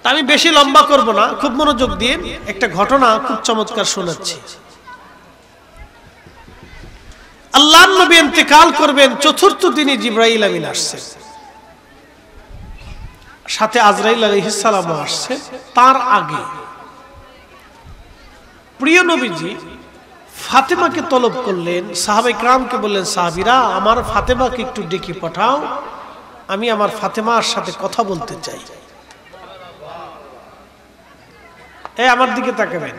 আমি বেশি লম্বা করব না, খুব মনোযোগ দিয়ে একটা ঘটনা খুব চমৎকার শোনাচ্ছি। আল্লাহর নবী ইন্তেকাল করবেন, চতুর্থ দিনে জিবরাইল আমিন আসছে, সাথে আজরাইল আলাইহিস সালামও আসছে। তার আগে প্রিয় নবীজি ফাতেমাকে তলব করলেন, সাহাবায়ে কিরামকে বললেন, সাহাবীরা আমার ফাতেমাকে একটু ডেকে পাঠাও, আমি আমার ফাতেমার সাথে কথা বলতে চাই। আমার দিকে তাকাবেন।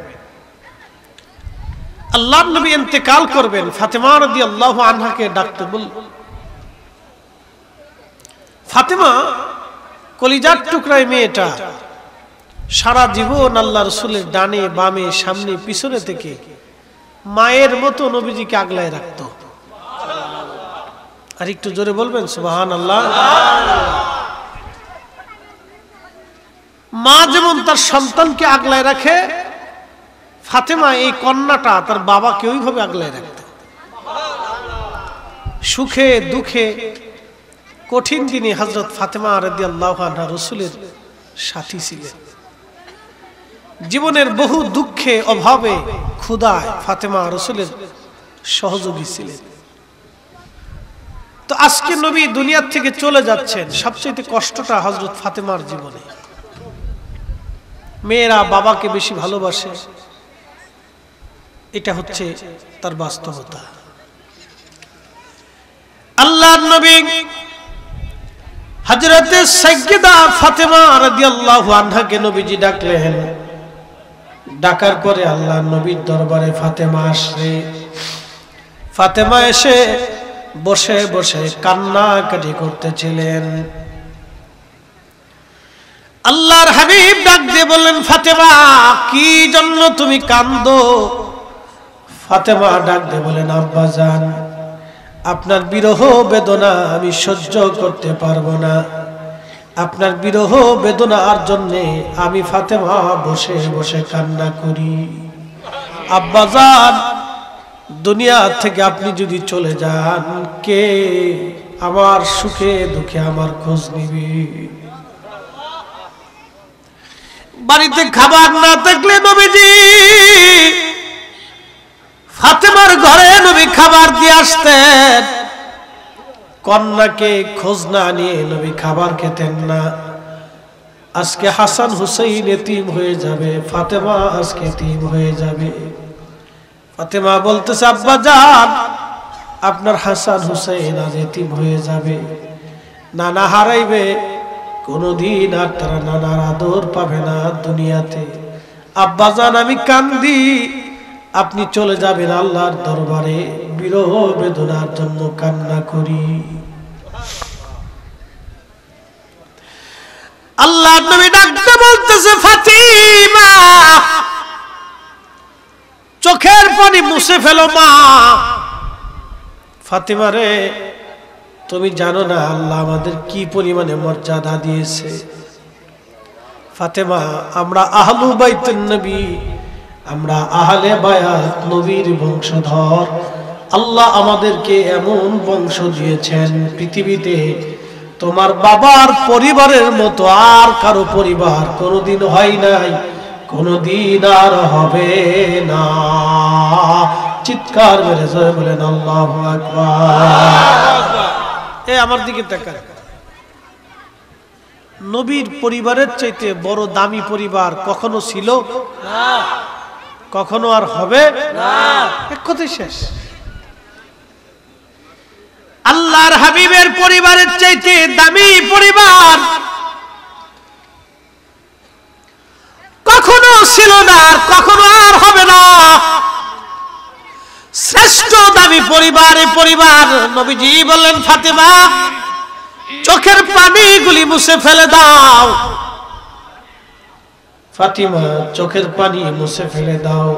আল্লাহর নবী ইন্তেকাল করবেন, ফাতেমা রাদিয়াল্লাহু আনহাকে ডাকতে বল। ফাতেমা কলিজার টুকরায় মেয়েটা, সারা জীবন আল্লাহ রাসূলের ডানে বামে সামনে পিছনে থেকে মায়ের মতো নবীজিকে আগলায় রাখতো। আর একটু জোরে বলবেন সুবহানাল্লাহ। মা যেমন তার সন্তানকে আগলায় রাখে, ফাতেমা এই কন্যাটা তার বাবাকে ওইভাবে আগলায় রাখত। সুখে দুঃখে কঠিন দিনে হযরত ফাতেমা রাদিয়াল্লাহু আনহা রাসূলের সাথী ছিলেন। জীবনের বহু দুঃখে অভাবে ক্ষুধায় ফাতেমা রাসূলের সহযোগী ছিলেন। তো আজকে নবী দুনিয়া থেকে চলে যাচ্ছেন, সবচেয়ে কষ্টটা হযরত ফাতেমার জীবনে। মেয়েরা বাবাকে বেশি ভালোবাসে, এটা হচ্ছে তার বাস্তবতা। আল্লাহর নবী হযরত সাইয়্যিদা ফাতেমা রাদিয়াল্লাহু আনহাকে নবীজি ডাকলেন। ডাকার পরে আল্লাহর নবীর দরবারে ফাতেমা আসে। ফাতেমা এসে বসে বসে কান্নাকাটি করতেছিলেন। আল্লাহর হাবিব ডাক দিয়ে বললেন, ফাতেমা কি জন্য তুমি কাঁদো? ফাতেমা ডাক দিয়ে বলেন, আব্বাজান আপনার বিরহ বেদনা আমি সহ্য করতে পারবো না। আপনার বিরহ বেদনার জন্য আমি ফাতেমা বসে বসে কান্না করি। আব্বাজান দুনিয়া থেকে আপনি যদি চলে যান, কে আমার সুখে দুঃখে আমার খোঁজ নিবে? বাড়িতে খাবার না থাকলে নবীজি ফাতেমার ঘরে নবী খাবার দিয়ে আসতেন। কন্যাকে খোঁজ না নিয়ে নবী খাবার খেতেন না। আজকে হাসান হুসাইন এতিম হয়ে যাবে, ফাতেমা আজকে এতিম হয়ে যাবে। ফাতেমা বলতেছে, আব্বা জান আপনার হাসান হুসাইন আজ এতিম হয়ে যাবে, নানা হারাইবে, কোনদিন আর তারা নানার আদর পাবে না দুনিয়াতে। আব্বা জান আমি কান্দি, আপনি চলে যাবেন আল্লাহর দরবারে, বিরহ বেদনার জন্য কান্না করি। আল্লাহর নবী ডাকতে বলতেছে, ফাতিমা চোখের পানি মুছে ফেলো মা। ফাতিমা রে তুমি জানো না আল্লাহ আমাদের কি পরিমাণে মর্যাদা দিয়েছে। ফাতেমা আমরা আহলু বাইতুন নবী, আমরা আহলে বায়াত নবীর বংশধর। আল্লাহ আমাদেরকে এমন বংশ দিয়েছেন, পৃথিবীতে তোমার বাবার পরিবারের মতো আর কারো পরিবার কোনোদিন হয় নাই, কোনোদিন আর হবে না। চিৎকার মেরে জয় বলেন আল্লাহু আকবার। আমার দিকে তাকান। নবীর পরিবারের চাইতে বড় দামি পরিবার কখনো ছিল না, কখনো আর হবে না। এক কথাই শেষ। আল্লাহর হাবিবের পরিবারের চাইতে দামি পরিবার কখনো ছিল না, কখনো আর হবে না। শ্রেষ্ঠ দামি পরিবার এই পরিবার। নবীজি বললেন, ফাতেমা চোখের পানিগুলি মুছে ফেলে দাও। ফাতিমা চোখের পানি মুছে ফেলে দাও।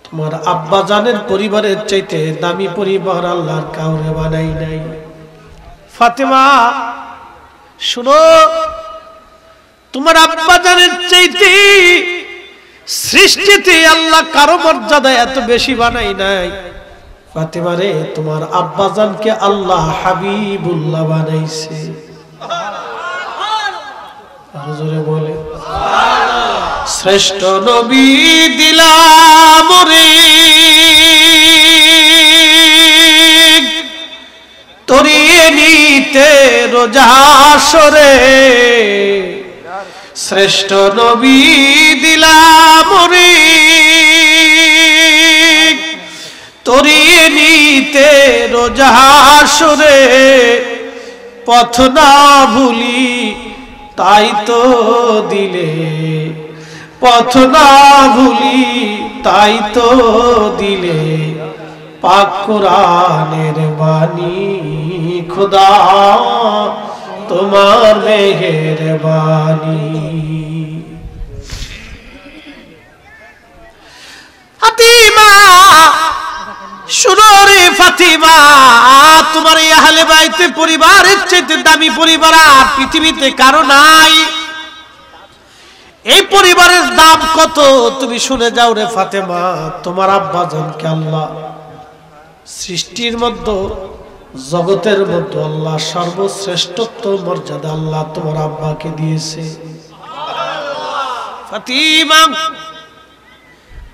তোমার আব্বা জানের পরিবারের চাইতে দামি পরিবার আল্লাহর কাউরে বানাই নাই। ফাতিমা শুনো, তোমার আব্বা জানের চাইতে সৃষ্টিতে আল্লাহ কারো মর্যাদা এত বেশি বানাই নাই। ফাতিমা রে তোমার আব্বা জানকে আল্লাহ হাবিবুল্লাহ বানাইছে। আর জোরে বলে শ্রেষ্ঠ নবী দিলাম রে তরিয়ে নিতে রোজা হাসরে শ্রেষ্ঠ নবী দিলাম রে তরিয়ে নিতে রোজা হাসরে পথ না ভুলি তাই তো দিলে পথ না ভুলি তাই তো দিলে পাক কোরআনের বাণী খোদা তোমার মেহেরবানি ফাতিমা শুনো রে ফাতিমা তোমার এই আহলে বাইতে পরিবারের চাইতে দামি পরিবার আর পৃথিবীতে কারো নাই এই পরিবারের দাম কত তুমি শুনে যাও রে ফাতেমা তোমার আব্বা জানকে আল্লাহ সৃষ্টির মধ্যে জগতের মধ্যে আল্লাহ সর্বশ্রেষ্ঠত্ব মর্যাদা আল্লাহ তোমার আব্বাকে দিয়েছে ফাতিমা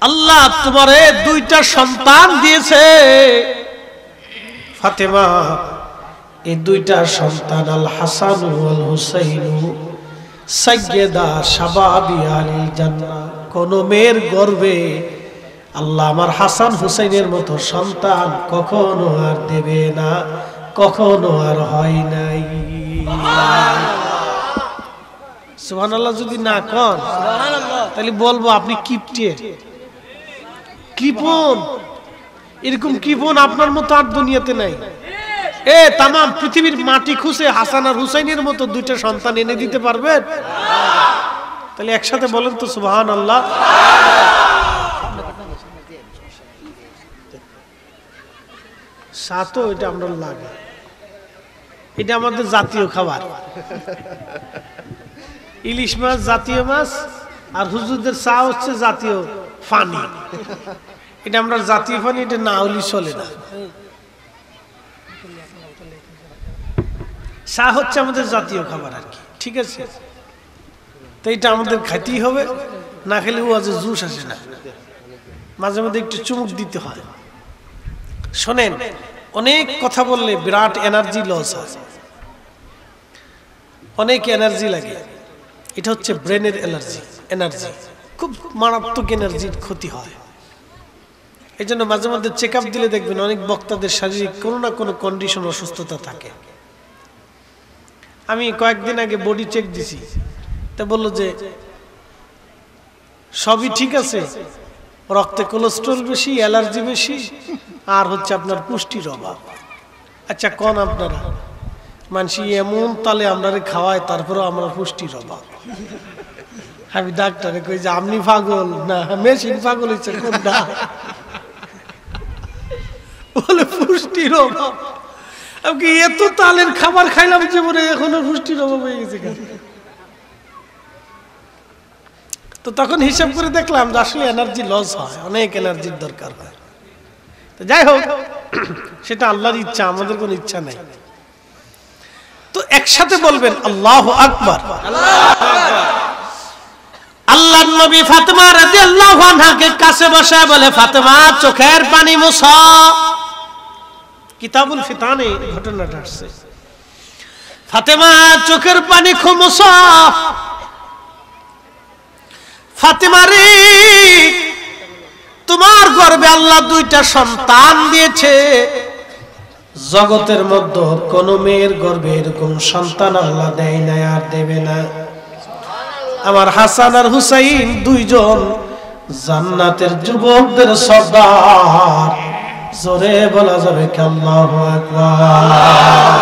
আল্লাহ তোমারে দুইটা সন্তান দিয়েছে ফাতেমা এই দুইটা সন্তান আল হাসান ওয়াল হুসাইন সাইয়্যিদা শাবাবি আলিল জান্নাহ কোন মেয়ের গর্ভে আল্লাহ আমার হাসান হুসাইনের মতো সন্তান কখনো আর দেবে না কখনো আর হয় নাই সুবহানাল্লাহ যদি না কন সুবহানাল্লাহ তাহলে বলবো আপনি কিপটে কৃপণ এরকম কৃপণ আপনার মতো আর দুনিয়াতে নাই তাম পৃথিবীর মাটি খুঁজে হাসান আর হুসাইনের মতো দুইটা সন্তান এনে দিতে পারবেন তাহলে একসাথে বলেন তো সুবহানাল্লাহ সাতো এটা আমরা লাগে এটা আমাদের জাতীয় খাবার ইলিশ মাছ জাতীয় মাছ আর হুজুরদের চা হচ্ছে জাতীয় পানি এটা আমরা জাতীয় পানি এটা না হলে চলে না চা হচ্ছে আমাদের জাতীয় খাবার আর কি ঠিক আছে তো এটা আমাদের খাইতেই হবে না খেলে ওয়াজে জুস আসে না মাঝে মাঝে একটু চুমুক দিতে হয় শোনেন অনেক কথা বললে বিরাট এনার্জি লস হয় অনেক এনার্জি লাগে এটা হচ্ছে ব্রেনের এনার্জি খুব মারাত্মক এনার্জির ক্ষতি হয় এই জন্য মাঝে মধ্যে চেক আপ দিলে দেখবেন অনেক বক্তাদের শারীরিক কোনো না কোনো কন্ডিশন অসুস্থতা থাকে আমি কয়েকদিন আগে বডি চেক দিছি তা বললো যে সবই ঠিক আছে রক্তে কোলেস্ট্রল বেশি অ্যালার্জি বেশি আর হচ্ছে আপনার পুষ্টির অভাব আচ্ছা কোন আপনারা মানসি এমন তালে আমরা খাওয়াই তারপরেও আমরা পুষ্টির অভাব আমি ডাক্তারে কই যে আপনি পাগল না মেশিন পাগল হচ্ছে কোনটা বলে পুষ্টির অভাব আমি এত তালের খাবার খাইলাম জীবনে এখনো পুষ্টির অভাব হয়ে গেছে তো তখন হিসাব করে দেখলাম যে আসলে এনার্জি লস হয় অনেক এনার্জির দরকার হয় তো যাই হোক সেটা আল্লাহর ইচ্ছা আমাদের কোনো ইচ্ছা নাই তো একসাথে বলবেন আল্লাহু আকবার আল্লাহর নবী ফাতেমা রাদিয়াল্লাহু আনহাকে কাছে বসায় বলে ফাতেমা চোখের পানি মুছো কিতাবুল ফিতানে ঘটনাটা আসছে ফাতেমা চোখের পানি মুছো ফাতেমা রে তোমার গর্ভে আল্লাহ দুইটা সন্তান দিয়েছে জগতের মধ্যে কোন মেয়ের গর্ভে এরকম সন্তান আল্লাহ দেয় না আর দেবে না আমার হাসান আর হুসাইন দুইজন জান্নাতের যুবকদের সর্দার জোরে বলা যাবে কি আল্লাহু আকবার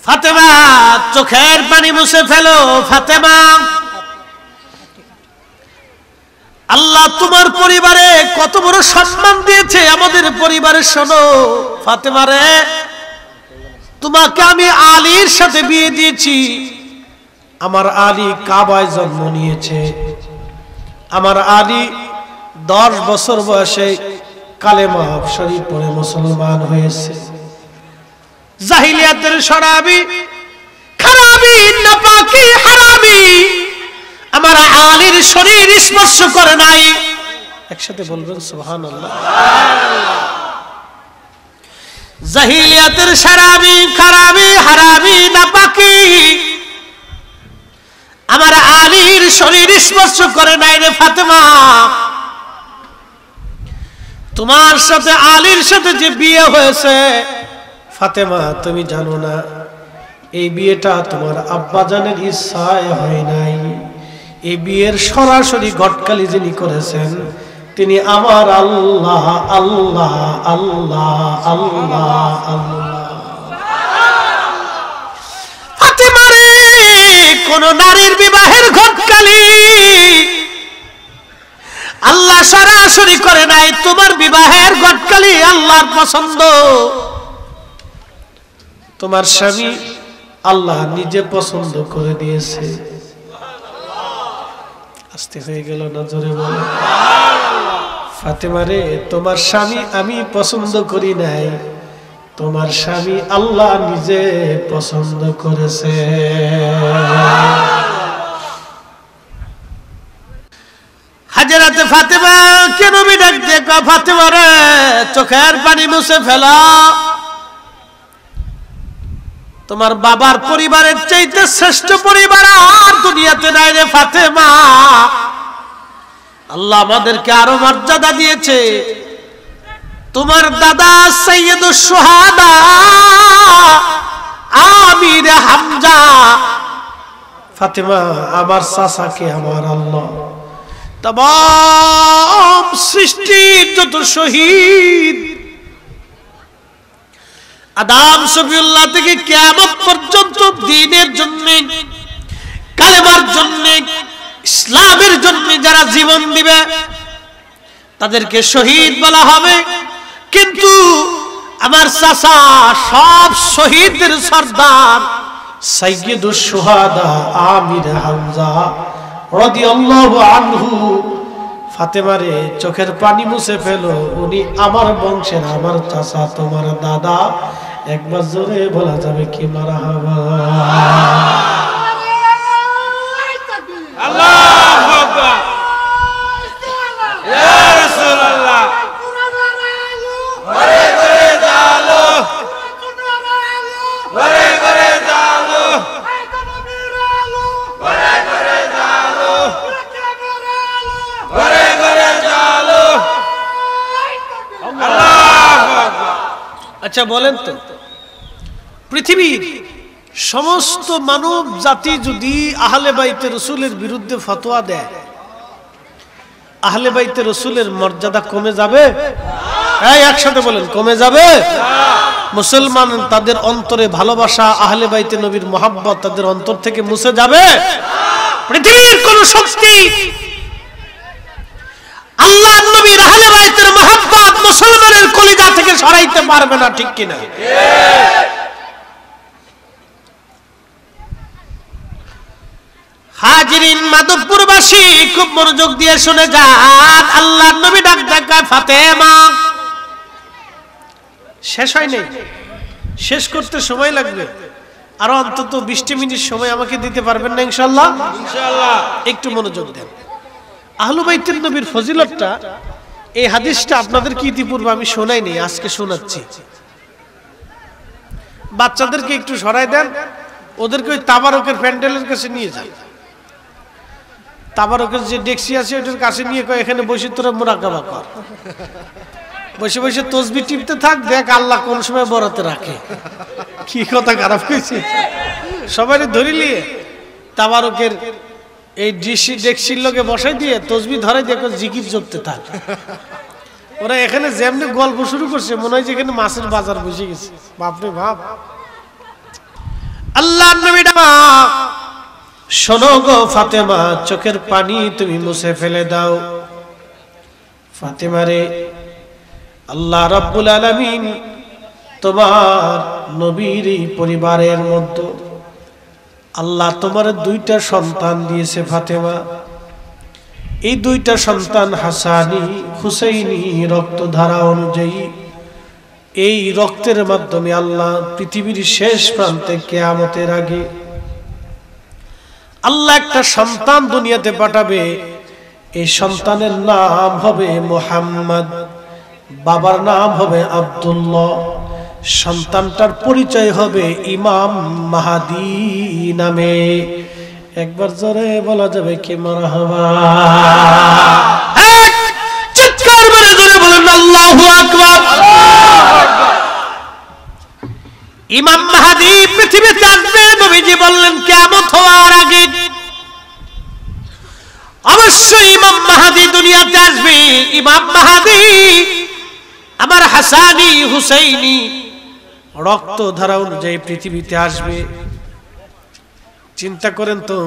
ফাতেমা চোখের পানি মুছে ফেলো ফাতেমা আল্লাহ তোমার পরিবারে কত বড় সম্মান দিয়েছে আমাদের পরিবারে শোনো ফাতেমা রে তোমাকে আমি আলীর সাথে বিয়ে দিয়েছি আমার আলী কাবায় জন্ম নিয়েছে আমার আলী 10 বছর বয়সে কালেমা শরীফ পড়ে মুসলমান হয়েছে জাহিলিয়াতের শরাবি, খারাবি, নাপাকি, হারামি আমার আলীর শরীর স্পর্শ করে নাই। একসাথে বলবেন সুবহানাল্লাহ। জাহিলিয়াতের শরাবি, খারাবি, হারামি, নাপাকি আমার আলীর শরীর স্পর্শ করে নাই রে ফাতেমা। তোমার সাথে আলীর সাথে যে বিয়ে হয়েছে ফাতেমা, তুমি জানো না এই বিয়েটা তোমার আব্বাজানের ইচ্ছায় হয় নাই। এই বিয়ের সরাসরি ঘটকালি যিনি করেছেন তিনি আমার আল্লাহ আল্লাহ আল্লাহ আল্লাহ আল্লাহ। ফাতেমা রে, কোন নারীর বিবাহের ঘটকালি আল্লাহ সরাসরি করে নাই। তোমার বিবাহের ঘটকালি আল্লাহর পছন্দ। তোমার স্বামী আল্লাহ নিজে পছন্দ করে দিয়েছে। আস্তে হয়ে গেল না, জোরে বলো। ফাতেমা রে, তোমার স্বামী আমি পছন্দ করি নাই, তোমার স্বামী আল্লাহ নিজে পছন্দ করেছে। হাজরাতে ফাতেমা কেন ডাক দিয়ে কয়, ফাতেমা রে চোখের পানি মুছে ফেলা। তোমার বাবার পরিবারের চাইতে শ্রেষ্ঠ পরিবার আর দুনিয়াতে নাই রে ফাতেমা। আল্লাহ আমাদেরকে আরো মর্যাদা দিয়েছে। তোমার দাদা সৈয়দুশ শুহাদা আমির হামজা। ফাতেমা, আমার চাচাকে আমার আল্লাহ तमाम সৃষ্টির যত শহীদ আদম শফিউল্লাহ থেকে কিয়ামত পর্যন্ত দ্বীনের জন্য, কালেমার জন্য, ইসলামের জন্য যারা জীবন দিবে তাদেরকে শহীদ বলা হবে। কিন্তু আমার চাচা সব শহীদদের সর্দার সাইয়্যিদুশ শুহাদা আমির হামজা রাদিয়াল্লাহু আনহু। ফাতেমা রে চোখের পানি মুছে ফেলো, উনি আমার বংশের, আমার চাচা, তোমার দাদা। একবার জোরে বলা যাবে কি মারহাবা। আল্লাহু আকবার, ইয়া রাসূলুল্লাহ। ঘরে ঘরে জালো, ঘরে ঘরে জালো, ঘরে ঘরে জালো, ঘরে ঘরে জালো। আল্লাহু আকবার। আচ্ছা বলেন তো, পৃথিবীর সমস্ত মানব জাতি যদি আহলে বাইতে রাসূলের বিরুদ্ধে ফতোয়া দেয়, আহলে বাইতে রাসূলের মর্যাদা কমে যাবে? এই একসাথে বলেন, কমে যাবে? মুসলমান তাদের অন্তরে ভালোবাসা, আহলে বাইতে নবীর মহব্বত তাদের অন্তর থেকে মুছে যাবে? পৃথিবীর কোন শক্তি আল্লাহর নবীর আহলে বাইতের মহব্বত মুসলমানের কলিজা থেকে সরাইতে পারবে না, ঠিক কিনা? হাজিরিন, মাধবপুরবাসী খুব মনোযোগ দিয়ে শুনে যান। আল্লাহর নবী ডাক ডাকায় ফাতেমা। শেষ হয় নাই, শেষ করতে সময় লাগবে। আরো অন্তত 20 মিনিট সময় আমাকে দিতে পারবেন না ইনশাআল্লাহ? ইনশাআল্লাহ। একটু মনোযোগ দেন। আহলে বাইতের নবীর ফজিলতটা, এই হাদিসটা আপনাদেরকে ইতিপূর্বে আমি শোনাই নেই, আজকে শোনাচ্ছি। বাচ্চাদেরকে একটু সরাই দেন, ওদেরকে ওই তাবারকের প্যান্ডেলের কাছে নিয়ে যান। তাবারকের যে ডেক্সি আছে ওটার কাছে নিয়ে কয়, এখানে বসে তোরা মুরাকাবা কর, বসে বসে তসবিহ টিপতে থাক, দেখ আল্লাহ কোন সময় বরাতে রাখে। কি কথা খারাপ হয়েছে? সবাই ধরিলিয়ে তাবারকের এই ডেক্সির লোকে বসাই দিয়ে তসবিহ ধরে দিয়ে জিকির জপতে থাক। ওরা এখানে যেমনি গল্প শুরু করছে, মনে হয় যে এখানে মাছের বাজার বসে গেছে। বাপরে বাপ। আল্লাহর নবী ডাক, শোনো গো ফাতেমা, চোখের পানি তুমি মুছে ফেলে দাও। ফাতেমা রে, আল্লাহ রাব্বুল আলামিন তোমার নবীর পরিবারের মধ্যে আল্লাহ তোমার 2টা সন্তান দিয়েছে ফাতেমা। এই 2টা সন্তান হাসানি হুসাইনি রক্তধারা অনুযায়ী এই রক্তের মাধ্যমে আল্লাহ পৃথিবীর শেষ প্রান্তে কিয়ামতের আগে আল্লাহ একটা সন্তান দুনিয়াতে পাঠাবে। এই সন্তানের নাম হবে মুহাম্মদ, বাবার নাম হবে আব্দুল্লাহ। সন্তানটার পরিচয় হবে ইমাম মাহদী নামে। একবার জোরে বলা যাবে কি মারহাবা? চিৎকার করে জোরে বলেন আল্লাহু আকবার। ইমাম মাহদী পৃথিবীতে আসবে, নবীজি বললেন কিয়ামত হওয়ার আগে। অবশ্যই ইমাম মাহদী দুনিয়াতে আসবে। ইমাম মাহদী আমার হাসানি হুসাইনি রক্ত ধারা অনুযায়ী পৃথিবীতে আসবে। চিন্তা করেন তো,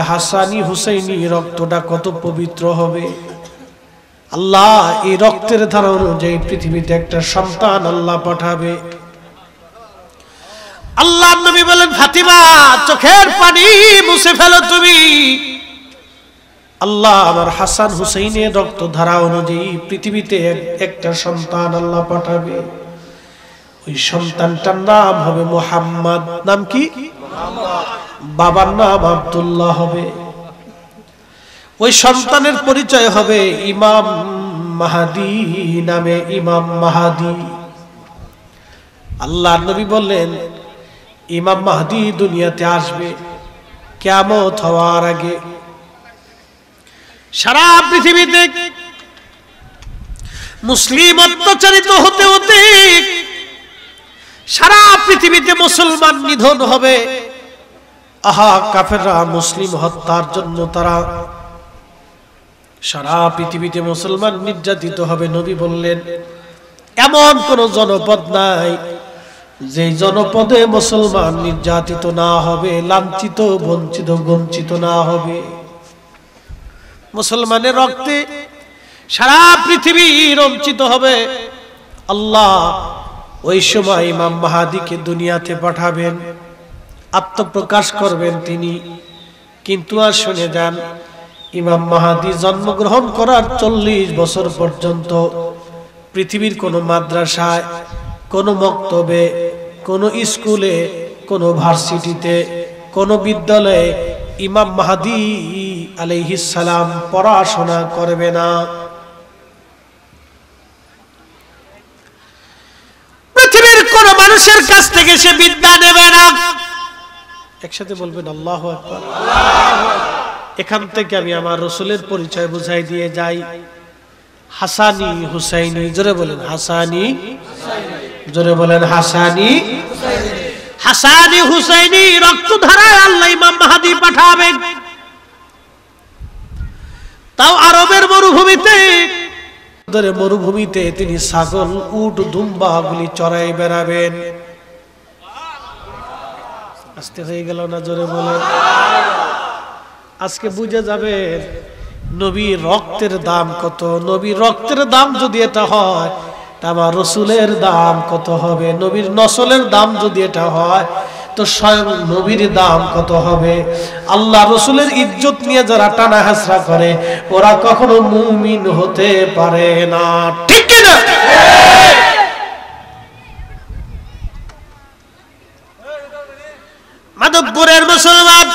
হাসানি হুসাইনি রক্তটা কত পবিত্র হবে। আল্লাহ এই রক্তের ধারা অনুযায়ী পৃথিবীতে একটা সন্তান আল্লাহ পাঠাবে। আল্লাহ নবী বলেন, ফাতিমা চোখের পানি মুছে ফেলো তুমি। আল্লাহ আমার হাসান হুসাইনের রক্ত ধারা অনুযায়ী পৃথিবীতে একটা সন্তান আল্লাহ পাঠাবে। ওই সন্তানটার নাম হবে মুহাম্মদ। নাম কি? বাবার নাম আব্দুল্লাহ হবে। ওই সন্তানের পরিচয় হবে ইমাম মাহদী নামে, ইমাম মাহদী। আল্লাহ নবী বললেন, ইমাম মাহদী দুনিয়াতে আসবে কিয়ামত হওয়ার আগে। সারা পৃথিবীতে মুসলিম অত্যাচারিত হতে হতে সারা পৃথিবীতে মুসলমান নিধন হবে। আহা, কাফেররা মুসলিম হত্যার জন্য তারা সারা পৃথিবীতে মুসলমান নির্যাতিত হবে। নবী বললেন, এমন কোন জনপদ নাই যে জনপদে মুসলমান নির্যাতিত না হবে, লাঞ্ছিত বঞ্চিত গঞ্চিত না হবে। মুসলমানের রক্তে সারা পৃথিবী রঞ্চিত হবে। আল্লাহ ওই সময় ইমাম মাহদীকে দুনিয়াতে পাঠাবেন, আত্মপ্রকাশ করবেন তিনি। কিন্তু আর শুনে যান, ইমাম মাহদী জন্মগ্রহণ করার 40 বছর পর্যন্ত পৃথিবীর কোন মাদ্রাসায়, কোন মক্তবে, কোন স্কুলে, কোন ভার্সিটিতে, কোন বিদ্যালয়ে ইমাম মাহদী আলাইহিস সালাম পড়াশোনা করবে না। পৃথিবীর কোন মানুষের কাছ থেকে সে বিদ্যা নেবে না। একসাথে বলবেন আল্লাহু আকবার। এখান থেকে আমি আমার রাসূলের পরিচয় বুঝাই দিয়ে যাই। হাসানি হুসাইনি, জোরে বলেন হাসানি, জোরে বলেন হাসানি। হাসানি হুসাইনি রক্তধারায় আল্লাহ ইমাম মাহদী পাঠাবেন। তাও আরবের মরুভূমিতে, মরুভূমিতে তিনি ছাগল, উট, দুম্বা গুলি চড়াই বেড়াবেন। আস্তে হয়ে গেল না? জোরে বলেন। আজকে বুঝে যাবেন নবীর রক্তের দাম কত। নবীর রক্তের দাম যদি এটা হয়, তা আমার রসুলের দাম কত হবে। নবীর নসলের দাম যদি এটা হয়, তো স্বয়ং নবীর দাম কত হবে। আল্লাহ রসুলের ইজ্জত নিয়ে যারা টানা হাসরা করে, ওরা কখনো মুমিন হতে পারে না। ঠিক কিনা? মাধবপুরের মুসলমান,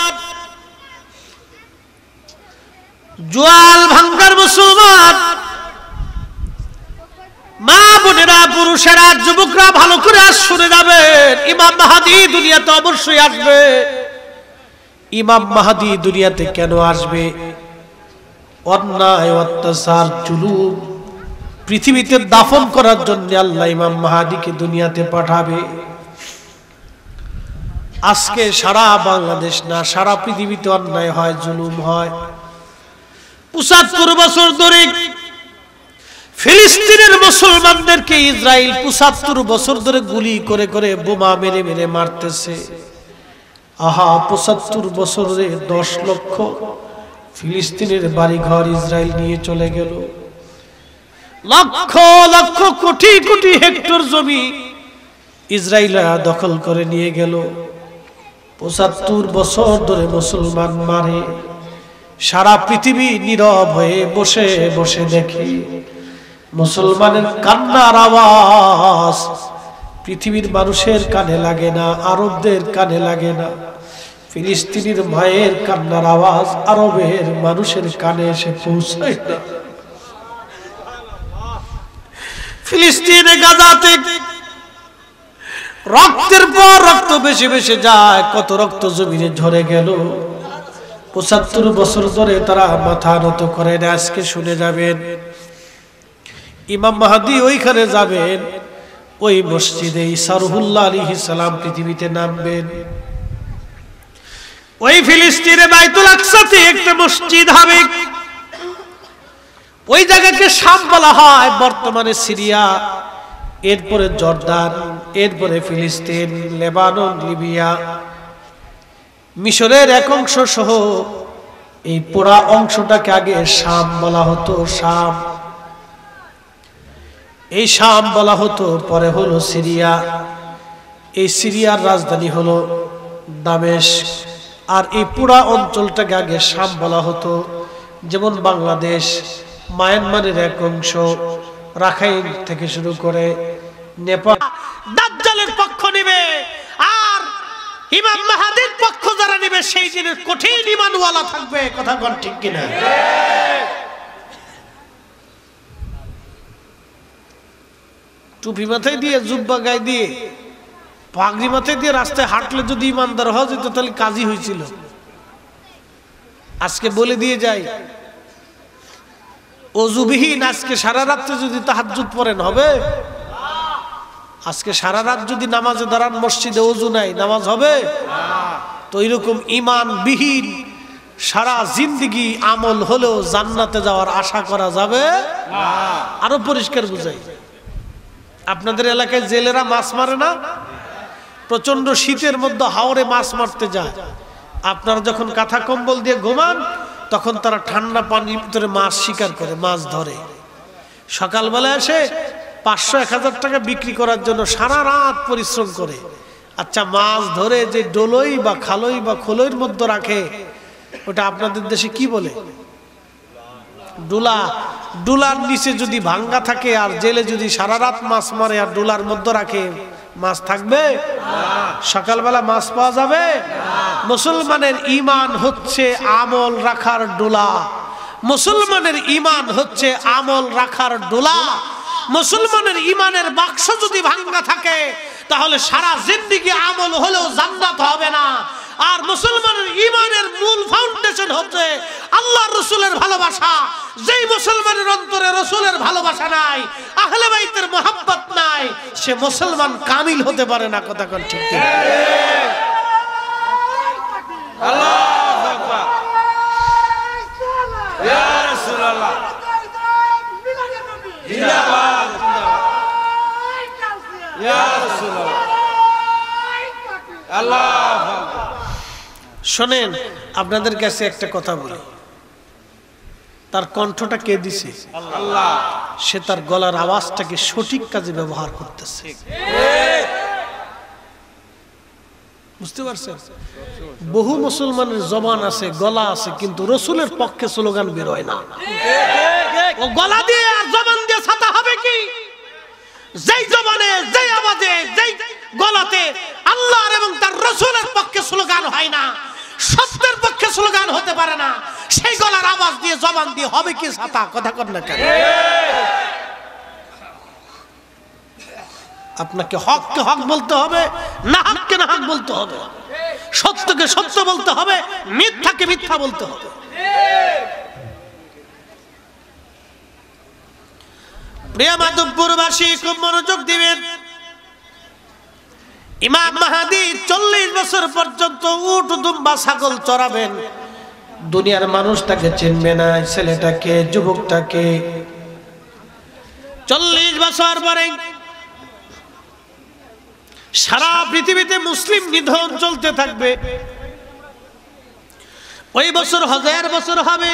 জোয়াল ভাঙ্গার মুসলমান, মা বোনেরা, পুরুষেরা, যুবকরা ভালো করে আজ শুনে যাবেন, ইমাম মাহদী দুনিয়াতে অবশ্যই আসবে। ইমাম মাহদী দুনিয়াতে কেন আসবে? অন্যায়, অত্যাচার, জুলুম পৃথিবীতে দাফন করার জন্য আল্লাহ ইমাম মাহদীকে দুনিয়াতে পাঠাবে। আজকে সারা বাংলাদেশ না, সারা পৃথিবীতে অন্যায় হয়, জুলুম হয়। 75 বছর ধরে ফিলিস্তিনের মুসলমানদেরকে ইসরায়েল 75 বছর ধরে গুলি করে করে, বোমা মেরে মেরে মারতেছে। আহা, 75 বছরে 10 লক্ষ ফিলিস্তিনের বাড়িঘর ইসরায়েল নিয়ে চলে গেল। লক্ষ লক্ষ কোটি কোটি হেক্টর জমি ইসরায়েলরা দখল করে নিয়ে গেল। 75 বছর ধরে মুসলমান মারে, সারা পৃথিবী নীরব হয়ে বসে বসে দেখে। মুসলমানের কান্নার আওয়াজ পৃথিবীর মানুষের কানে লাগে না, আরবদের কানে লাগে না। ফিলিস্তিনের মায়ের কান্নার আওয়াজ আরবের মানুষের কানে এসে পৌঁছায় না। ফিলিস্তিনে গাজাতে রক্তের পর রক্ত বেশি বেশি যায়, কত রক্ত জমিনে ঝরে গেল। ৭৫ বছর ধরে তারা মাথা নত করে না। আজকে শুনে যাবেন ইমাম মাহদী ওইখানে যাবেন, ওই মসজিদে ঈসা রুহুল্লাহ আলাইহিস সালাম পৃথিবীতে নামবেন। ওই ফিলিস্তিনে বাইতুল আকসাতে একটা মসজিদ হবে, ওই জায়গাকে শাম বলা হয়, বর্তমানে সিরিয়া, এরপরে জর্দান, এরপরে ফিলিস্তিন, লেবানন, লিবিয়া, মিশরের এক অংশ সহ এই পুরা অংশটাকে আগে শাম বলা হতো। শাম, এই শাম বলা হতো, পরে হলো সিরিয়া। এই সিরিয়ার রাজধানী হলো দামেস্ক। আর এই পুরা অঞ্চলটাকে আগে শাম বলা হতো। যেমন বাংলাদেশ, মায়ানমারের এক অংশ, রাখাইন থেকে শুরু করে নেপাল। দাজ্জালের পক্ষ নেবে আর ইমাম মাহদীর পক্ষ যারা নেবে সেই দিনের কঠিন ঈমানওয়ালা থাকবে। কথা কোন ঠিক কিনা? টুপি মাথায় দিয়ে, জুব্বা গায়ে দিয়ে, পাগড়ি মাথায় দিয়ে রাস্তায় হাঁটলে যদি ইমানদার হওয়া যেত তাহলে কাজী হয়েছিল। আজকে বলে দিয়ে যাই, অজুবিহীন আজকে সারা রাত্রে যদি তাহাজ্জুদ পড়েন হবে? আজকে সারা রাত যদি নামাজে দাঁড়ান, মসজিদে অজু নাই, নামাজ হবে? তো এরকম ঈমানবিহীন সারা জিন্দেগি আমল হলেও জান্নাতে যাওয়ার আশা করা যাবে না। আরো পরিষ্কার বুঝাই, আপনাদের এলাকায় জেলেরা মাছ মারে না? প্রচন্ড শীতের মধ্যে হাওরে মাছ মারতে যায়। আপনারা যখন কাঁথা কম্বল দিয়ে ঘুমান, তখন তারা ঠান্ডা পানির ভিতরে মাছ শিকার করে, মাছ ধরে। সকালবেলা এসে ৫০০-১০০০ টাকা বিক্রি করার জন্য সারা রাত পরিশ্রম করে। আচ্ছা, মাছ ধরে যে ডোলই বা খালই বা খোলইর মধ্যে রাখে, ওটা আপনাদের দেশে কি বলে? ডুলা। ডুলার নিচে যদি ভাঙ্গা থাকে আর জেলে যদি সারা রাত মাছ মারে আর ডুলার মধ্যে রাখে, মাছ থাকবে? সকালবেলা মাছ পাওয়া যাবে? মুসলমানের ঈমান হচ্ছে আমল রাখার ডুলা। মুসলমানের ঈমান হচ্ছে আমল রাখার ডুলা। মুসলমানের ঈমানের বাক্স যদি ভাঙ্গা থাকে তাহলে সারা জিন্দেগি আমল হলেও জান্নাত হবে না। আর মুসলমানের ঈমানের মূল ফাউন্ডেশন হচ্ছে আল্লাহর রাসূলের ভালোবাসা। যেই মুসলমানের অন্তরে রাসূলের ভালোবাসা নাই, আহলে বাইতের মুহাব্বত নাই, সে মুসলমান কামিল হতে পারে না। কথা কোন ঠিক ঠিক? আল্লাহু আকবার, ইয়া রাসূলুল্লাহ, জিন্দাবাদ, ইয়া রাসূলুল্লাহ, আল্লাহু আকবার। শোনেন, আপনাদের কাছে একটা কথা বলি, তার কণ্ঠটা কে দিছে? আল্লাহ। সে তার গলার আওয়াজটাকে সঠিক কাজে ব্যবহার করতেছে। বুঝতে পারছেন? বহু মুসলমানের জবান আছে, গলা আছে, কিন্তু রাসূলের পক্ষে স্লোগান বের হয় না। ও গলা দিয়ে আর জবান দিয়ে ছাতা হবে কি? যেই জবানে, যেই আওয়াজে, যেই গলাতে আল্লাহর এবং তার রাসূলের পক্ষে স্লোগান হয় না, সত্যের পক্ষে স্লোগান হতে পারে না, সেই গলার আওয়াজ দিয়ে জবান দিয়ে হবে কি ছাতা? কথা কর না কেন? আপনাকে হককে হক বলতে হবে, না হককে না হক বলতে হবে, সত্যকে সত্য বলতে হবে, মিথ্যাকে মিথ্যা বলতে হবে। প্রিয় মাধবপুরবাসী, খুব মনোযোগ দিবেন। ইমাম মাহদী ৪০ বছর পর্যন্ত উট, দুম্বা, ছাগল চড়াবেন। দুনিয়ার মানুষ তাকে চিনবে না, ছেলেটাকে, যুবকটাকে। ৪০ বছর পরে সারা পৃথিবীতে মুসলিম নিধন চলতে থাকবে। ওই বছর হজের বছর হবে।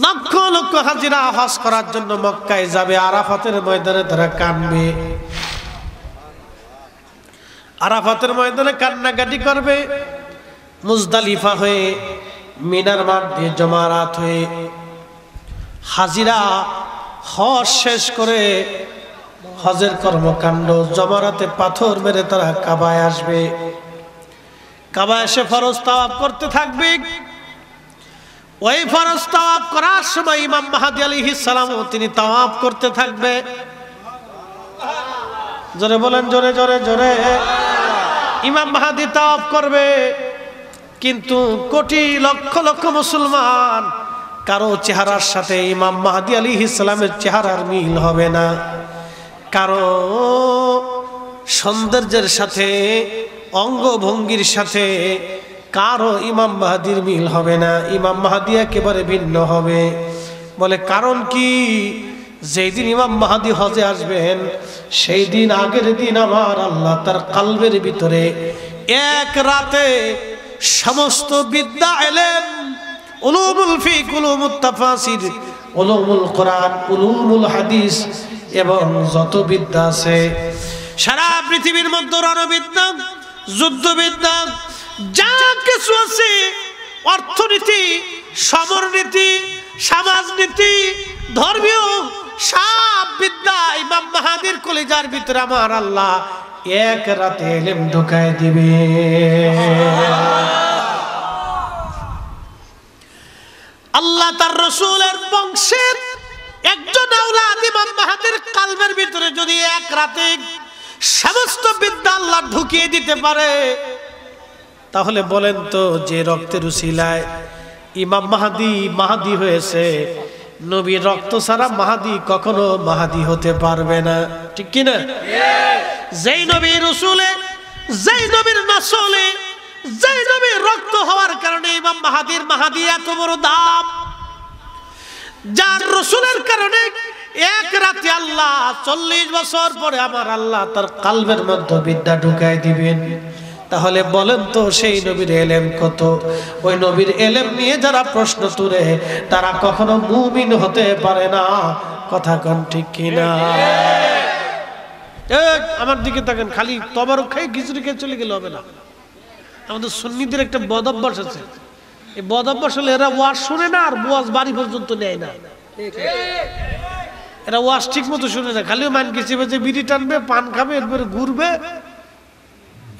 লক্ষ লক্ষ হাজিরা হজ করার জন্য মক্কায় যাবে। আরাফাতের ময়দানে তারা কাঁদবে, আরাফাতের ময়দানে কান্নাকাটি করবে। মুজদালিফা হয়ে, মিনার মাঠ দিয়ে জমারাত হয়ে হাজিরা হজ শেষ করে হজের কর্মকাণ্ড জমারাতে পাথর মেরে তারা কাবায় আসবে। কাবায় এসে ফরজ তাওয়াফ করতে থাকবে। ওই ফরজ তাওয়াফ করার সময় ইমাম মাহদী আলাইহিস সালাম তিনি তাওয়াফ করতে থাকবে। জোরে বলেন, জোরে জোরে জোরে। ইমাম মাহদী তাওয়াফ করবে, কিন্তু কোটি লক্ষ লক্ষ মুসলমান কারো চেহারার সাথে ইমাম মাহদী আলাইহিস সালামের চেহারার মিল হবে না। কারো সৌন্দর্যের সাথে, অঙ্গভঙ্গির সাথে কারো ইমাম মাহদীর মিল হবে না। ইমাম মাহদী একেবারে ভিন্ন হবে। বলে কারণ কি? যেই দিন ইমাম মাহদী হজে আসবেন সেই দিন আগের দিন আমার আল্লাহ তার কলবের ভিতরে এক রাতে সমস্ত বিদ্যা এলেম, উলুমুল ফিক, উলুমুত তাফাসির, উলুমুল কোরআন, উলুমুল হাদিস এবং যত বিদ্যা আছে সারা পৃথিবীর মধ্যে, রণবিদ্যা, যুদ্ধবিদ্যা, যা কিছু আছে, অর্থনীতি, সমরনীতি, সমাজনীতি, ধর্মীয় সব বিদ্যা ইমাম মাহদীর কলিজার ভিতরে আমার আল্লাহ এক রাতে ইলম ঢুকায় দিবে। আল্লাহ তার রাসূলের বংশের একজন আওলাদ ইমাম মাহদীর কলবের ভিতরে যদি এক রাতে সমস্ত বিদ্যা আল্লাহ ঢুকিয়ে দিতে পারে, তাহলে বলেন তো, যে রক্তের উসিলায় ইমাম মাহদী মাহদী হয়েছে, নবীর রক্ত ছাড়া মাহদী কখনো মাহদী হতে পারবে না। ঠিক কি না? যেই নবীর রাসূলে, যেই নবীর নসলে, যেই নবীর রক্ত হওয়ার কারণে ইমাম মাহদীর মাহদী এত বড় দাম, যার রাসূলের কারণে এক রাতে আল্লাহ 40 বছর পরে আমার আল্লাহ তার কলবের মধ্যে বিদ্যা ঢুকায় দিবেন। তাহলে বলেন তো সেই নবীর এলেম কত? ওই নবীর এলেম নিয়ে যারা প্রশ্ন তুলে তারা কখনো মুমিন হতে পারে না। কথা কোন ঠিক কিনা? আমার দিকে তাকান, খালি তবারক খাই খিচুড়ি খেয়ে চলে গেলে হবে না। আমাদের সুন্নিদের একটা বদ অভ্যাস আছে। এই বদ অভ্যাস হলে এরা ওয়াজ শুনে না, আর ওয়াজ বাড়ি পর্যন্ত নেয় না। এরা ওয়াজ ঠিক মতো শুনে না, খালি মান কিছু যে বিড়ি টানবে, পান খাবে, এরপরে ঘুরবে,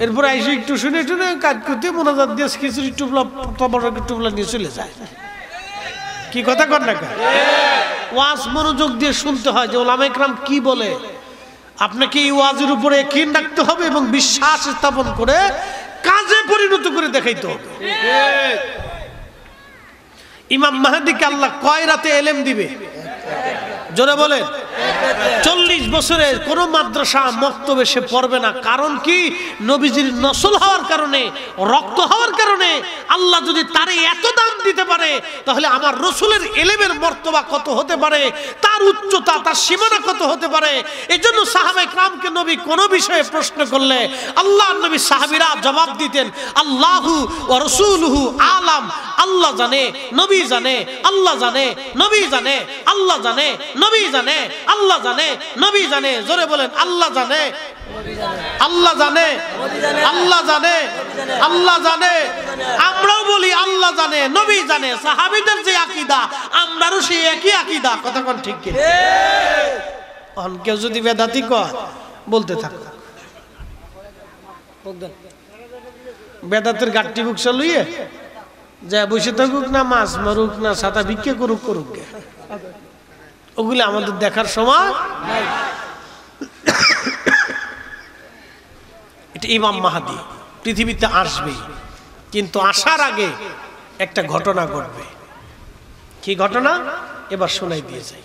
এরপরে আইসে একটু শুনে শুনে কাজ করতে মোনাজাত দিয়ে খিচুড়ি টুপলা, তবরকের টুপলা নিয়ে চলে যায়। কি কথা কর না? ওয়াজ মনোযোগ দিয়ে শুনতে হয় যে ওলামা ইকরাম কি বলে। আপনাকে এই ওয়াজের উপরে ইয়াকিন রাখতে হবে এবং বিশ্বাস স্থাপন করে কাজে পরিণত করে দেখাইতে হবে। ইমাম মাহদীকে আল্লাহ কয় রাতে এলেম দিবে? জোরে বলেন। 40 বছরের কোন মাদ্রাসা মক্তবে সে পড়বে না। কারণ কি? নবীজির নসল হওয়ার কারণে, রক্ত হওয়ার কারণে আল্লাহ যদি তারে এত দাম দিতে পারে, তাহলে আমার রসুলের এলেমের মর্তবা কত হতে পারে, তার উচ্চতা, তার সীমানা কত হতে পারে। এই জন্য সাহাবায়ে কেরামকে নবী কোন বিষয়ে প্রশ্ন করলে আল্লাহর নবী সাহাবীরা জবাব দিতেন, আল্লাহু ওয়া রাসূলুহু আলাম। আল্লাহ জানে, নবী জানে, আল্লাহ জানে, নবী জানে, আল্লাহ জানে, নবী জানে, আল্লাহ জানে, নবী জানে। জোরে বলেন, আল্লাহ জানে, আল্লাহ জানে, আল্লাহ জানে, আল্লাহ জানে। আমরাও বলি আল্লাহ জানে, নবী জানে। সাহাবীদের যে আকীদা, আমরারও সেই একই আকীদা। কথা কোন ঠিক কি? এখন কেউ যদি বেদাতি কয়, বলতে থাক। বেদাতের গাট্টি বুকসা লইয়ে যা বসে থাকুক না, মাছ মারুক না, সাদা ভিক্ষে করুক, করুক গে, ওগুলো আমাদের দেখার সময় নাই। এটা ইমাম মাহদী পৃথিবীতে আসবে, কিন্তু আসার আগে একটা ঘটনা ঘটবে। কি ঘটনা? এবার শোনাই দিয়ে যাই।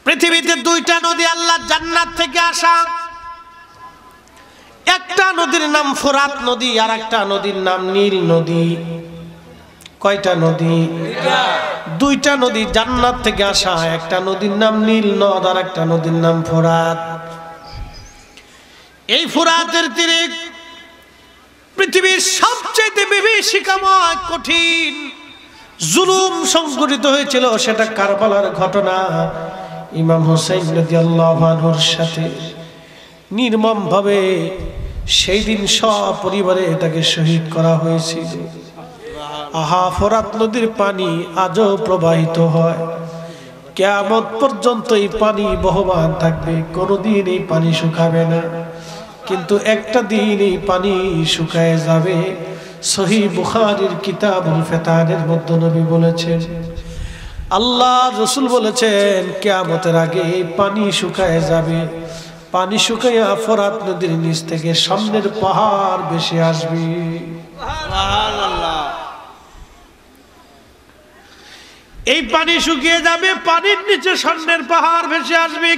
পৃথিবীতে দুইটা নদী আল্লাহ জান্নাত থেকে আসা। একটা নদীর নাম ফোরাত নদী, আর একটা নদীর নাম নীল নদী। কয়টা নদী? দুইটা নদী জান্নাত থেকে আসা। একটা নদীর নাম নীল নদ, আর একটা নদীর নাম ফোরাত। এই ফোরাতের তীরে পৃথিবীর সবচেয়ে বিভীষিকাময় কঠিন জুলুম সংঘটিত হয়েছিল। সেটা কারবালার ঘটনা। ইমাম হুসাইন রাদিয়াল্লাহু আনহুর সাথে নির্মম ভাবে সেই দিন সপরিবারে তাকে শহীদ করা হয়েছিল। আহা, ফোরাত নদীর পানি আজও প্রবাহিত হয়। কিয়ামত পর্যন্ত এই পানি বহমান থাকবে, কোনোদিন এই পানি শুকাবে না। কিন্তু একটা দিন এই পানি শুকায় যাবে। সহিহ বুখারীর কিতাবুল ফিতানের মধ্যে নবী বলেছেন, আল্লাহ রাসূল বলেছেন কিয়ামতের আগে এই পানি শুকায় যাবে। পানি শুকাইয়া ফোরাত নদীর নিচ থেকে সামনের পাহাড় ভেসে আসবে। সুবহানাল্লাহ। এই পানি শুকিয়ে যাবে, পানির নিচে স্বর্ণের পাহাড় ভেসে আসবে।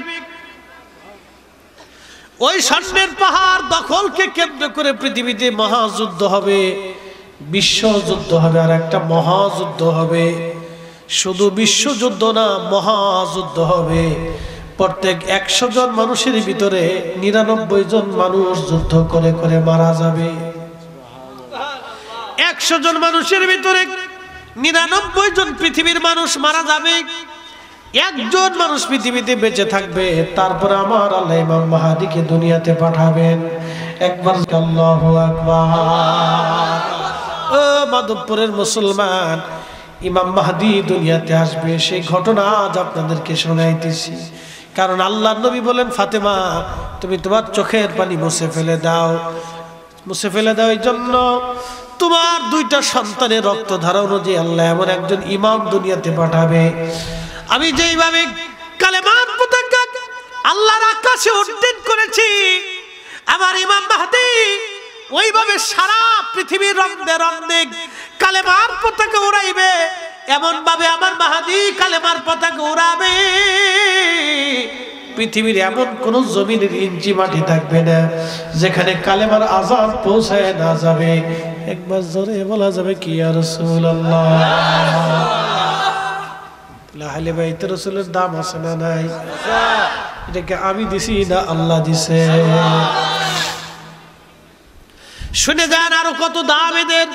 ওই স্বর্ণের পাহাড় দখলকে কেন্দ্র করে পৃথিবীতে মহাযুদ্ধ হবে, বিশ্বযুদ্ধ হবে, আর একটা মহাযুদ্ধ হবে। শুধু বিশ্বযুদ্ধ না, মহাযুদ্ধ হবে। প্রত্যেক 100 জন মানুষের ভিতরে 99 জন মানুষ যুদ্ধ করে করে মারা যাবে। 100 জন মানুষের ভিতরে 99 জন পৃথিবীর মানুষ মারা যাবে, একজন মানুষ পৃথিবীতে বেঁচে থাকবে। তারপর আমার আল্লাহ ইমাম মাহদীকে দুনিয়াতে পাঠাবেন। একবার আল্লাহু আকবার। ও মাধবপুরের মুসলমান, ইমাম মাহদী দুনিয়াতে আসবে, সেই ঘটনা আজ আপনাদেরকে শোনাইতেছি। কারণ আল্লাহর নবী বলেন, ফাতেমা তুমি তোমার চোখের পানি মুছে ফেলে দাও, মুছে ফেলে দাও। এই জন্য তোমার 2টা সন্তানের রক্ত ধারা অনুযায়ী আল্লাহ এমন একজন ইমাম দুনিয়াতে পাঠাবে। আমি যেইভাবে কালেমার পতাকা আল্লাহর আকাশে উড্ডীন করেছি, আমার ইমাম মাহদী ওইভাবে সারা পৃথিবীর রন্দে রন্দে কালেমার পতাকা উড়াইবে। এমন ভাবে আমার মাহদী কালেমার পতাকা উড়াবে, পৃথিবীর এমন কোন জমিনের ইঞ্চি মাটি থাকবে না যেখানে কালেমার আযান পৌঁছায় না যাবে। একবার জোরে বলা যাবে কি ইয়া রাসূলুল্লাহ। আহলে বাইতে রাসূলের দাম আছে না নাই? এটাকে আমি দিছি না আল্লাহ দিছে? শুনে যান আরো কত দাম এদের।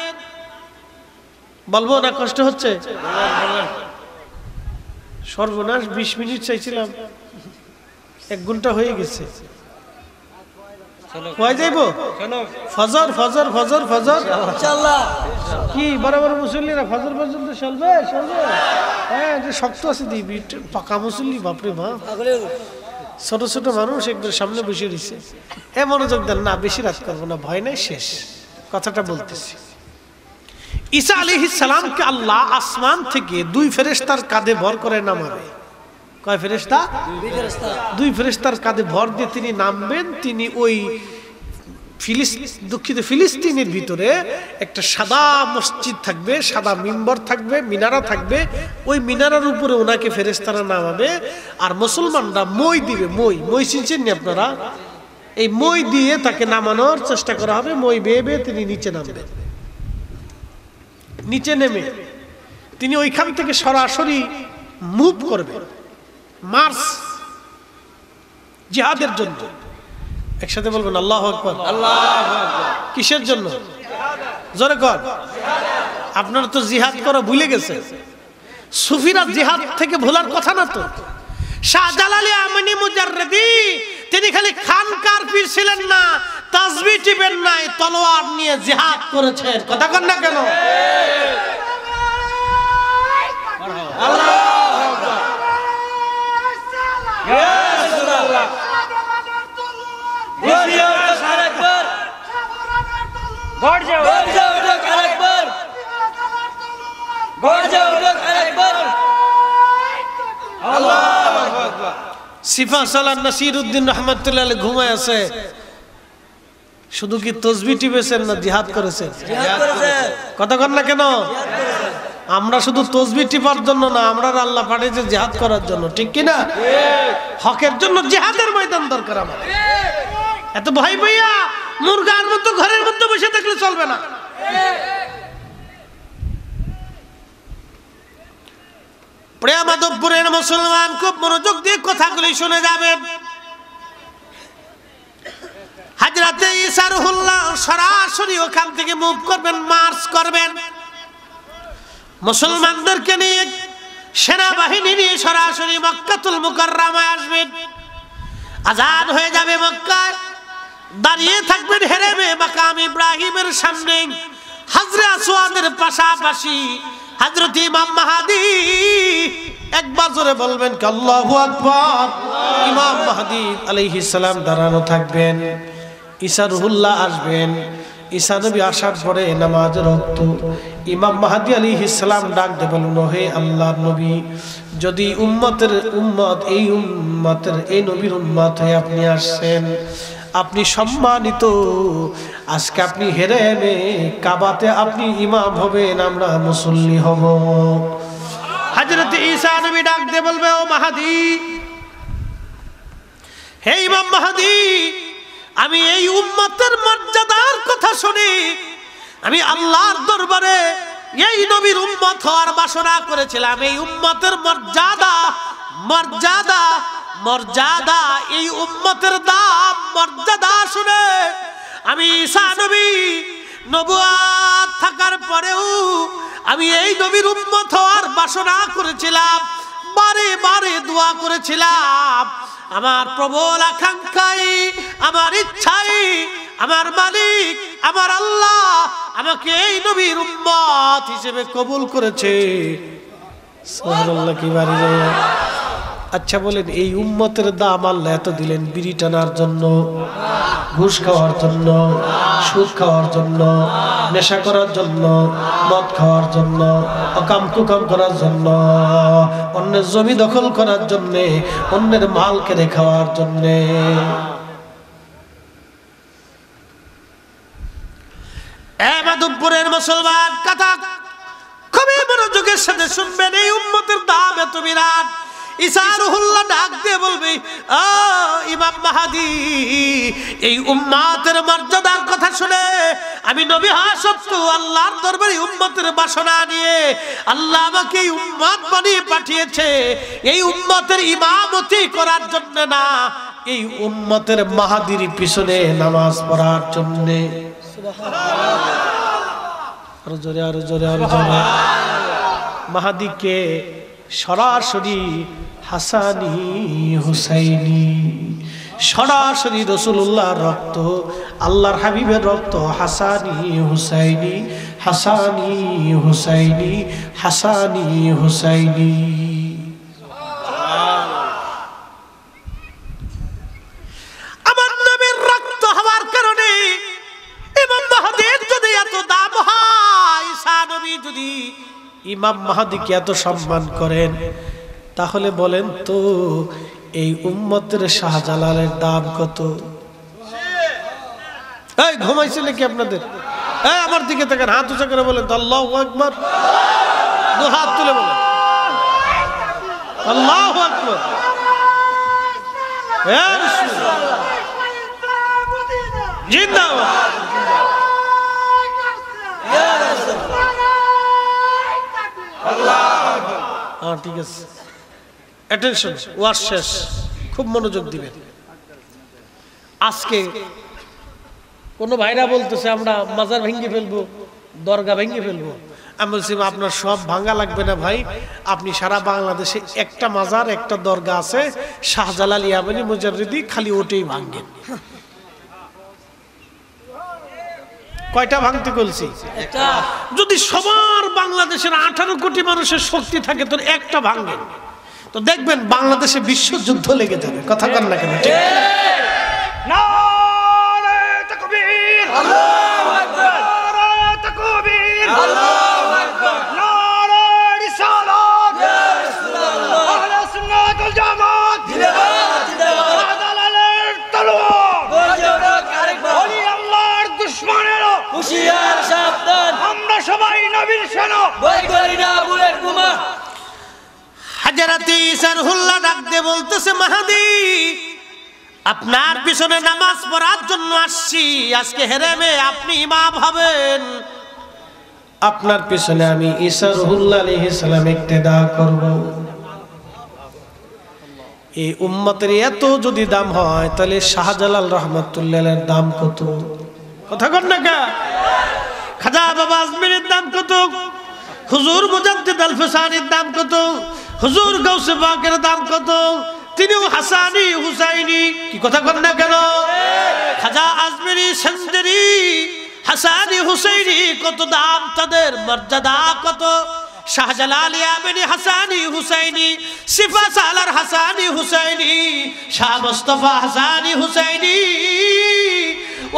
বলবো না, কষ্ট হচ্ছে? সর্বনাশ, 20 মিনিট চাইছিলাম, 1 ঘন্টা হয়ে গেছে। কয় যাইবো? ফজর ফজর ফজর ফজর ইনশাআল্লাহ। কি বরাবর মুসল্লিরা ফজর পর্যন্ত চলবে? চলবে। হ্যাঁ, যে শক্ত আছে দিবি, পাকা মুসল্লি, বাপরে বাপ। ছোট ছোট মানুষ একবার সামনে বসে রয়েছে। এ মনোযোগ দেন না, বেশি রাত করবো না, ভয় নাই, শেষ কথাটা বলতেছি। ঈসা আলাইহিস সালামকে আল্লাহ আসমান থেকে 2 ফেরেশতার কাঁধে ভর করে নামাবে। কয় ফেরেশতা? 2 ফেরেশতার কাঁধে ভর দিয়ে তিনি নামবেন। তিনি ওই ফিলিস্তিনের ভিতরে একটা সাদা মসজিদ থাকবে, সাদা মিম্বর থাকবে, মিনারা থাকবে। ওই মিনারার উপরে ওনাকে ফেরেশতারা নামাবে। আর মুসলমানরা মই দিবে। মই চিনছেন নি আপনারা? এই মই দিয়ে তাকে নামানোর চেষ্টা করা হবে। মই বেয়ে বেয়ে তিনি নিচে নামবেন। নিচে নেমে তিনি ওইখান থেকে সরাসরি মুভ করবেন, মার্চ জিহাদের জন্য। একসাথে বলবেন আল্লাহু আকবার। আল্লাহু আকবার। কিসের জন্য? জোরে কর। আপনারা তো জিহাদ করা ভুলে গেছে। সুফিরা জিহাদ থেকে ভোলার কথা না তো। শাহজালালি আমনি মুজাররদি তিনি খালি খানকার পীর ছিলেন না, তাসবিহ টিপেন নাই, তলোয়ার নিয়ে জিহাদ করেছেন। কথা কন না কেন? আল্লাহু আকবার। ইয়া রাসূলুল্লাহ। সিফা সালান নাসিরউদ্দিন রহমাতুল্লাহ আলাইহি ঘুমায় আছে। শুধু কি তাসবিহ টিপেছেন না জিহাদ করেছেন? কথা কন না কেন? আমরা শুধু তাসবিহ টিপার জন্য না, আমরা আল্লাহ পাঠিয়েছে জিহাদ করার জন্য, ঠিক কি না? হকের জন্য জিহাদের ময়দান দরকার আমাদের। এত ভয় পাইয়া মুরগার মতো ঘরের মধ্যে বসে থাকলে চলবে না। প্রিয় মাধবপুরের মুসলমান, খুব মনোযোগ দিয়ে কথাগুলি শুনে যাবেন। হযরতে ঈসা রুহুল্লাহ সরাসরি ওখান থেকে মুভ করবেন, মার্চ করবেন। মুসলমানদেরকে নিয়ে, সেনাবাহিনী নিয়ে সরাসরি মক্কাতুল মুকাররমায় আসবেন। আজান হয়ে যাবে মক্কায়। দাঁড়িয়ে থাকবেন হেরেমে মাকাম ইব্রাহিমের সামনে, হাজরে আসওয়াদের পাশাপাশি হযরত ইমাম মাহদী একবার জোরে বলবেন কি আল্লাহু আকবার। ইমাম মাহদী আলাইহিস সালাম দাঁড়ানো থাকবেন, ঈসা রুহুল্লাহ আসবেন। ঈসা নবী আসার পরে নামাজের ওয়াক্ত ইমাম মাহদী আলাইহিস সালাম ডাক দিয়ে বলেন, হে আল্লাহর নবী, যদি এই নবীর উম্মত হয়ে আপনি আসছেন, আপনি সম্মানিত, আজকে আপনি হেরেমে কাবাতে আপনি ইমাম হবেন, আমরা মুসল্লি হব। হযরত ঈসা নবী ডাক দিয়ে বলবে, ও মাহদী, হে ইমাম মাহদী, আমি এই উম্মতের মর্যাদার কথা শুনি, আমি আল্লাহর দরবারে এই নবীর উম্মত হওয়ার বাসনা করেছিলাম। এই উম্মতের মর্যাদা, এই উম্মতের দাম মর্যাদা শুনে আমি ঈসা নবী নবুয়ত থাকার পরেও আমি এই নবীর উম্মত হওয়ার বাসনা করেছিলাম, বারে বারে দোয়া করেছিলাম। আমার প্রবল আকাঙ্ক্ষাই, আমার ইচ্ছাই, আমার মালিক, আমার আল্লাহ আমাকে এই নবীর উম্মত হিসেবে কবুল করেছে। সুবহানাল্লাহ, কি বাড়ি যায়। আচ্ছা বলেন, এই উম্মতের দাম আল্লাহ এত দিলেন বিড়ি টানার জন্য, ঘুষ খাওয়ার জন্য, সুদ খাওয়ার জন্য, নেশা করার জন্য, মদ খাওয়ার জন্য, অকাম কুকাম করার জন্য, অন্যের জমি দখল করার জন্য, অন্যের মাল কেড়ে খাওয়ার জন্য। মাধবপুরের মুসলমান কথা খুবই মনোযোগের সাথে শুনবেন। এই উম্মতের দাম এত বিরাট। ঈসা রুহুল্লাহ ডাক দিয়ে বলবে, ও ইমাম মাহদী, এই উম্মতের মর্যাদার কথা শুনে আমি নবী হওয়া সত্ত্বেও আল্লাহর দরবারে উম্মতের বাসনা নিয়ে আল্লাহ আমাকে এই উম্মত বানিয়ে পাঠিয়েছে, এই উম্মতের ইমামতি করার জন্য না, এই উম্মতের মাহদীর পিছনে নামাজ পড়ার জন্য। আরো জোরে, আরো জোরে, আরো জোরে। মাহদীকে সরাসরি হাসানি হুসাইনি, সরাসরি রাসূলুল্লাহর রক্ত, আল্লাহর হাবিবের রক্ত, হাসানি হুসাইনি, হাসানি হুসাইনি, হাসানি হুসাইনি। আমার নবীর রক্ত হওয়ার কারণে ইমাম মাহদীর যদি এত দাম হয়, ঈসা নবী যদি ইমাম মাহদীকে এত সম্মান করেন, তাহলে বলেন তো এই উম্মতের শাহজালালের দাম কত? এই ঘুমাইছিল কি আপনাদের? আমার দিকে তাকান, হাত উঁচা করে বলেন তো আল্লাহু আকবার। দু হাত তুলে বলেন আল্লাহু আকবার। জিন্দাবাদ। ঠিক আছে, অ্যাটেনশন, ওয়াজ শেষ, খুব মনোযোগ দিবেন। আজকে কোন ভাইরা বলতেছে আমরা মাজার ভেঙে ফেলবো, দরগা ভেঙে ফেলবো। আমি বলছি আপনার সব ভাঙা লাগবে না ভাই, আপনি সারা বাংলাদেশে একটা মাজার, একটা দরগা আছে, শাহজালাল ইয়ামানি মুজাররিদি, খালি ওটাই ভাঙেন। কয়টা ভাঙতে বলছি? যদি সবার বাংলাদেশের 18 কোটি মানুষের শক্তি থাকে তো একটা ভাঙবেন, তো দেখবেন বাংলাদেশে বিশ্বযুদ্ধ লেগে যাবে। কথা কন না কেন? ঠিক। নারে তাকবীর, আল্লাহু আকবার, নারে তাকবীর, আল্লাহু আকবার, নারে রিসালাত, ইয়া রাসূলুল্লাহ, আহলে সুন্নাত ওয়াল জামাত, জিন্দাবাদ, জিন্দাবাদ, শাহজালালের তলোয়ার, বজ্রক আরেকবার, ওলি আল্লাহর দুশমনেরা হুঁশিয়ার সাবধান, আমরা সবাই নবীর সেনা, ভয় করি না বুলেট বোমা। হযরত ঈসা রুহুল্লাহ ডাক দিয়ে বলতেছে, মাহদী, আপনার পিছনে নামাজ পড়ার জন্য আসছি, আজকে হেরেমে আপনি ইমাম হবেন, আপনার পিছনে আমি ঈসা রুহুল্লাহ আলাইহিস সালাম ইক্তেদা করব। এই উম্মতের এত যদি দাম হয়, তাহলে শাহজালাল রাহমাতুল্লাহ আলাইহির দাম কত? কথা কন না কা? খাজা বাবা আজমিরের দাম কত? হুজুর মুজাদ্দিদ আল ফিসানির দাম কত? হুজুর গাউসে পাকের দাম কত? তিনিও হাসানি হুসাইনি। কি কথা কন না কেন? খাজা আজমিরি, সঞ্জরি, হাসানি হুসাইনি, কত দাম তাদের, মর্যাদা কত। শাহজালাল ইয়ামিনী হাসানি হুসাইনি, সিফা সালার হাসানি হুসাইনি, শাহ মুস্তাফা হাসানি হুসাইনি,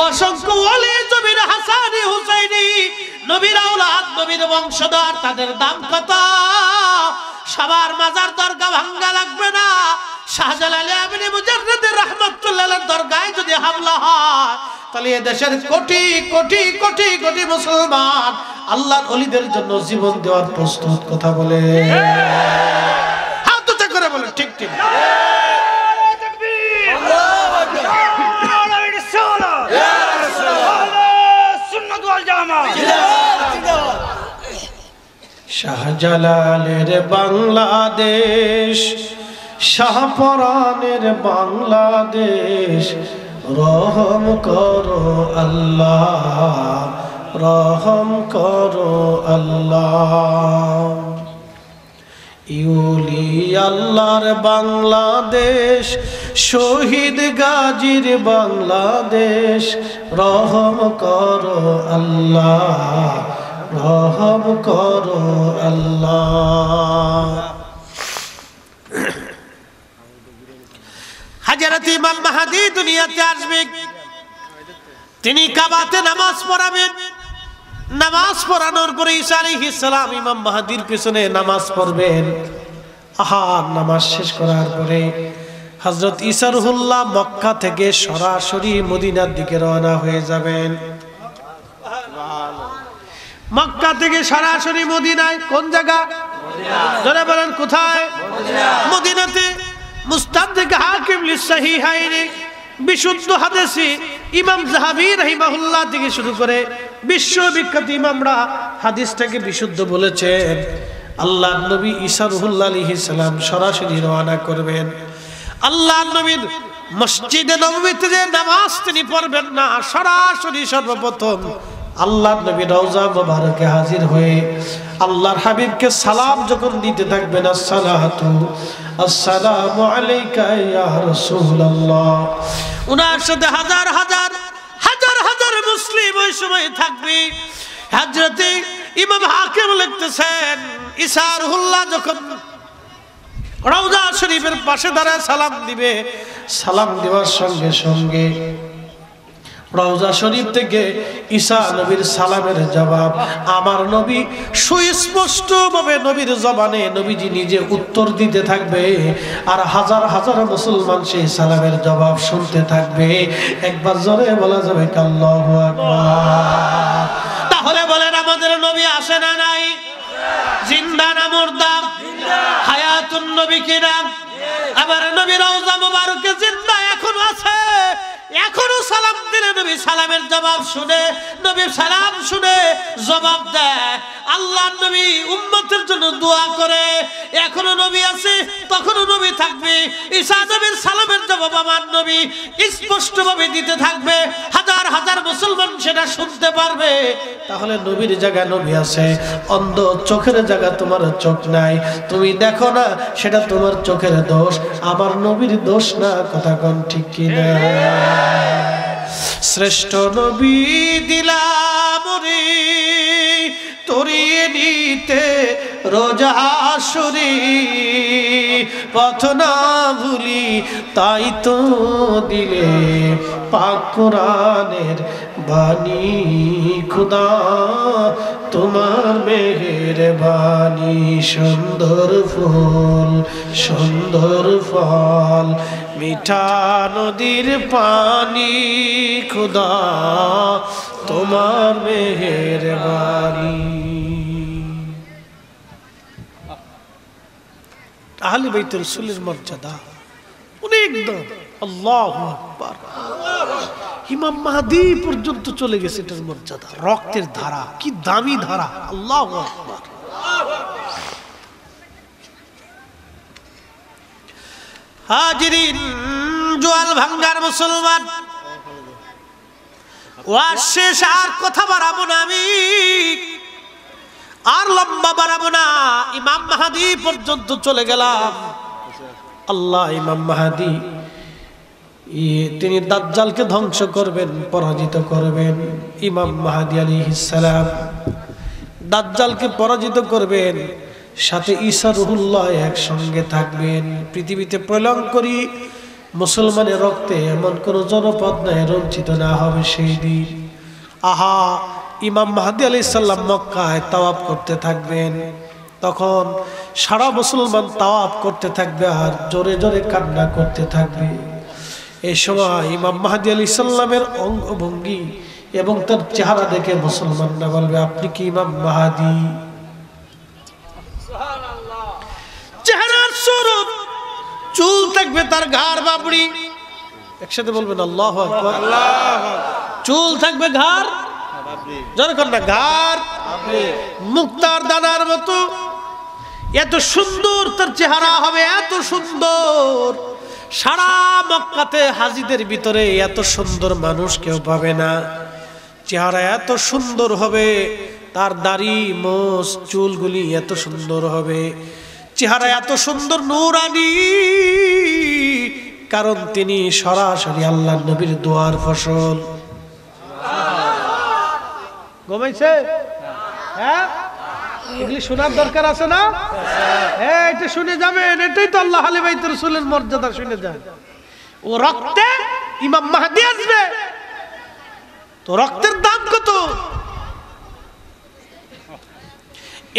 অসংখ্য ওলি জমির হাসানি হুসাইনি, নবীর আওলাদ, নবীর বংশধর, তাদের দাম কত? সবার মাজার দরগা ভাঙ্গা লাগবে না। শাহজালাল ইয়ামিনী মুজাদ্দিদ রাহমাতুল্লাহর দরগায় যদি হামলা হয়, তাহলে এই দেশের কোটি কোটি কোটি কোটি মুসলমান আল্লাহর ওলিদের জন্য জীবন দেওয়ার প্রস্তুত। কথা বলে হাত উঁচু করে বলে ঠিক ঠিক। শাহজালালের বাংলাদেশ, শাহপরানের বাংলাদেশ, রহম করো আল্লাহ, রহম করো আল্লাহ। ইউলি আল্লাহর বাংলাদেশ, শহীদ গাজীর বাংলাদেশ, রহম করো আল্লাহ, রহম করো আল্লাহ। হযরত ইমাম মাহদী দুনিয়াতে আসবে, তিনি কাবাতে নামাজ পড়াবেন। নামাজ পড়ানোর পরে ঈসা আলাইহিস সালাম ইমাম মাহদীর পিছনে নামাজ পড়বেন। নামাজ শেষ করার পরে হযরত ঈসা রুহুল্লাহ মক্কা থেকে সরাসরি মদিনার দিকে রওনা হয়ে যাবেন। মক্কা থেকে সরাসরি মদিনায়। কোন জায়গা? যারা বলেন কোথায়? মদিনাতে। মুস্তাদরিক হাকিম লিসহিহাইনি, বিশুদ্ধ হাদিসে ইমাম যাহাবী রাহিমাহুল্লাহ থেকে শুরু করে বিশ্ববিখ্যাত ইমামরা হাদিসটাকে বিশুদ্ধ বলেছেন। আল্লাহর নবী ঈসা রুহুল্লাহ আলাইহিস সালাম সরাসরি রওনা করবেন। আল্লাহর নবীর মসজিদে নববীতে যে নামাজ তিনি পড়বেন না, সরাসরি সর্বপ্রথম আল্লাহর নবী রওজা মুবারকে হাজির হয়ে আল্লাহর হাবিবকে সালাম যখন দিতে থাকবেন, আসসালাতু আসসালামু আলাইকা ইয়া রাসূলুল্লাহ, উনার সাথে হাজার হাজার হাজার হাজার মুসলিম ওই সময় থাকবে। হযরত ইমাম হাকিম লিখতেছেন, ঈসা রুহুল্লাহ যখন রওজা শরীফের পাশে দাঁড়ায় সালাম দিবে, সালাম দেওয়ার সঙ্গে সঙ্গে রওজা শরীফ থেকে ঈসা নবীর সালামের জবাব আমার নবী সুস্পষ্ট ভাবে নবীর জবানে নবীজি নিজে উত্তর দিতে থাকবে, আর হাজার হাজার মুসলমান সেই সালামের জবাব শুনতে থাকবে। একবার জোরে বলা যাবে আল্লাহু আকবার। তাহলে বলেন আমাদের নবী আসে না নাই? জিন্দা না মুর্দা? হায়াতুন নবী কিনা? আমার নবী রওজা মুবারকে জিন্দা এখনো আছে। এখনো সালাম দিলে নবী সালামের জবাব শুনে, নবী সালাম শুনে জবাব দেয়। আল্লাহর নবী উম্মতের জন্য দোয়া করে। এখনো নবী আছে, তখনও নবী থাকবে। ঈসা নবীর সালামের জবাব আমার নবী স্পষ্টভাবে দিতে থাকবে, হাজার হাজার মুসলমান সেটা শুনতে পারবে। তাহলে নবীর জায়গা নবী আছে, অন্ধ চোখের জায়গা তোমার চোখ নাই, তুমি দেখো না, সেটা তোমার চোখের দোষ, আমার নবীর দোষ না। কথা কোন ঠিক কিনা? শ্রেষ্ঠ নবী দিলাম রে তরিয়ে নিতে রোজা শুরি, পথ না ভুলি তাই তো দিলে পাক কোরআনের বাণী, খুদা তোমার মেহেরবানি। সুন্দর ফুল সুন্দর ফল, মিঠা নদীর পানি, খুদা তোমার মেহেরবানি। আহলে বাইত রাসূলের মর্যাদা অনেক দাম। আল্লাহু আকবার। ইমাম মাহদী পর্যন্ত চলে গেছে এটার মর্যাদা। রক্তের ধারা, কি দামি ধারা! আল্লাহু আকবার। হাজিরিন, জোয়াল ভাঙ্গার মুসলমান, ওয়াজ শেষ, আর কথা বাড়াবো না, আমি আর লম্বা বাড়াবো না। ইমাম মাহদী পর্যন্ত চলে গেলাম। আল্লাহ ইমাম মাহদী তিনি দাজ্জালকে ধ্বংস করবেন, পরাজিত করবেন। ইমাম মাহদী আলাইহিস সালাম দাজ্জালকে পরাজিত করবেন, সাথে ঈসা রুহুল্লাহ একসঙ্গে থাকবেন। পৃথিবীতে প্রলয়ঙ্করী মুসলমানের রক্তে এমন কোন জনপদ নাই রঞ্চিত না হবে সেই দিন। আহা, ইমাম মাহদী আলাইহিস সালাম মক্কায় তাওয়াফ করতে থাকবেন, তখন সারা মুসলমান তাওয়াফ করতে থাকবে আর জোরে জোরে কান্না করতে থাকবে। এই সময় ইমাম মাহদী আলাইহিস সালামের অঙ্গভঙ্গি এবং তার চেহারা দেখে মুসলমানরা বলবে, আপনি কি ইমাম মাহদী? চেহারার স্বরূপ, চুল থাকবে তার ঘাড় বাবড়ি, একসাথে বলবেন আল্লাহু আকবার। চুল থাকবে ঘাড়, যখন না ঘাড় মুক্তার দানার মতো, এত সুন্দর তার চেহারা হবে, এত সুন্দর। সারা মক্কাতে হাজীদের ভিতরে এত সুন্দর মানুষ কেউ পাবে না। চেহারা এত সুন্দর হবে, তার দাড়ি মোছ চুলগুলি এত সুন্দর হবে, চেহারা এত সুন্দর নূরানি, কারণ তিনি সরাসরি আল্লাহর নবীর দোয়ার ফসল। ঘুমাইছে? হ্যাঁ, এগুলি শোনার দরকার আছে না? হ্যাঁ, এটা শুনে যাবেন, এটাই তো আল্লাহ আহলে বাইত রাসূলের মর্যাদা, শুনে যান। ও রক্তে ইমাম মাহদী আসবে, তো রক্তের দাম কত?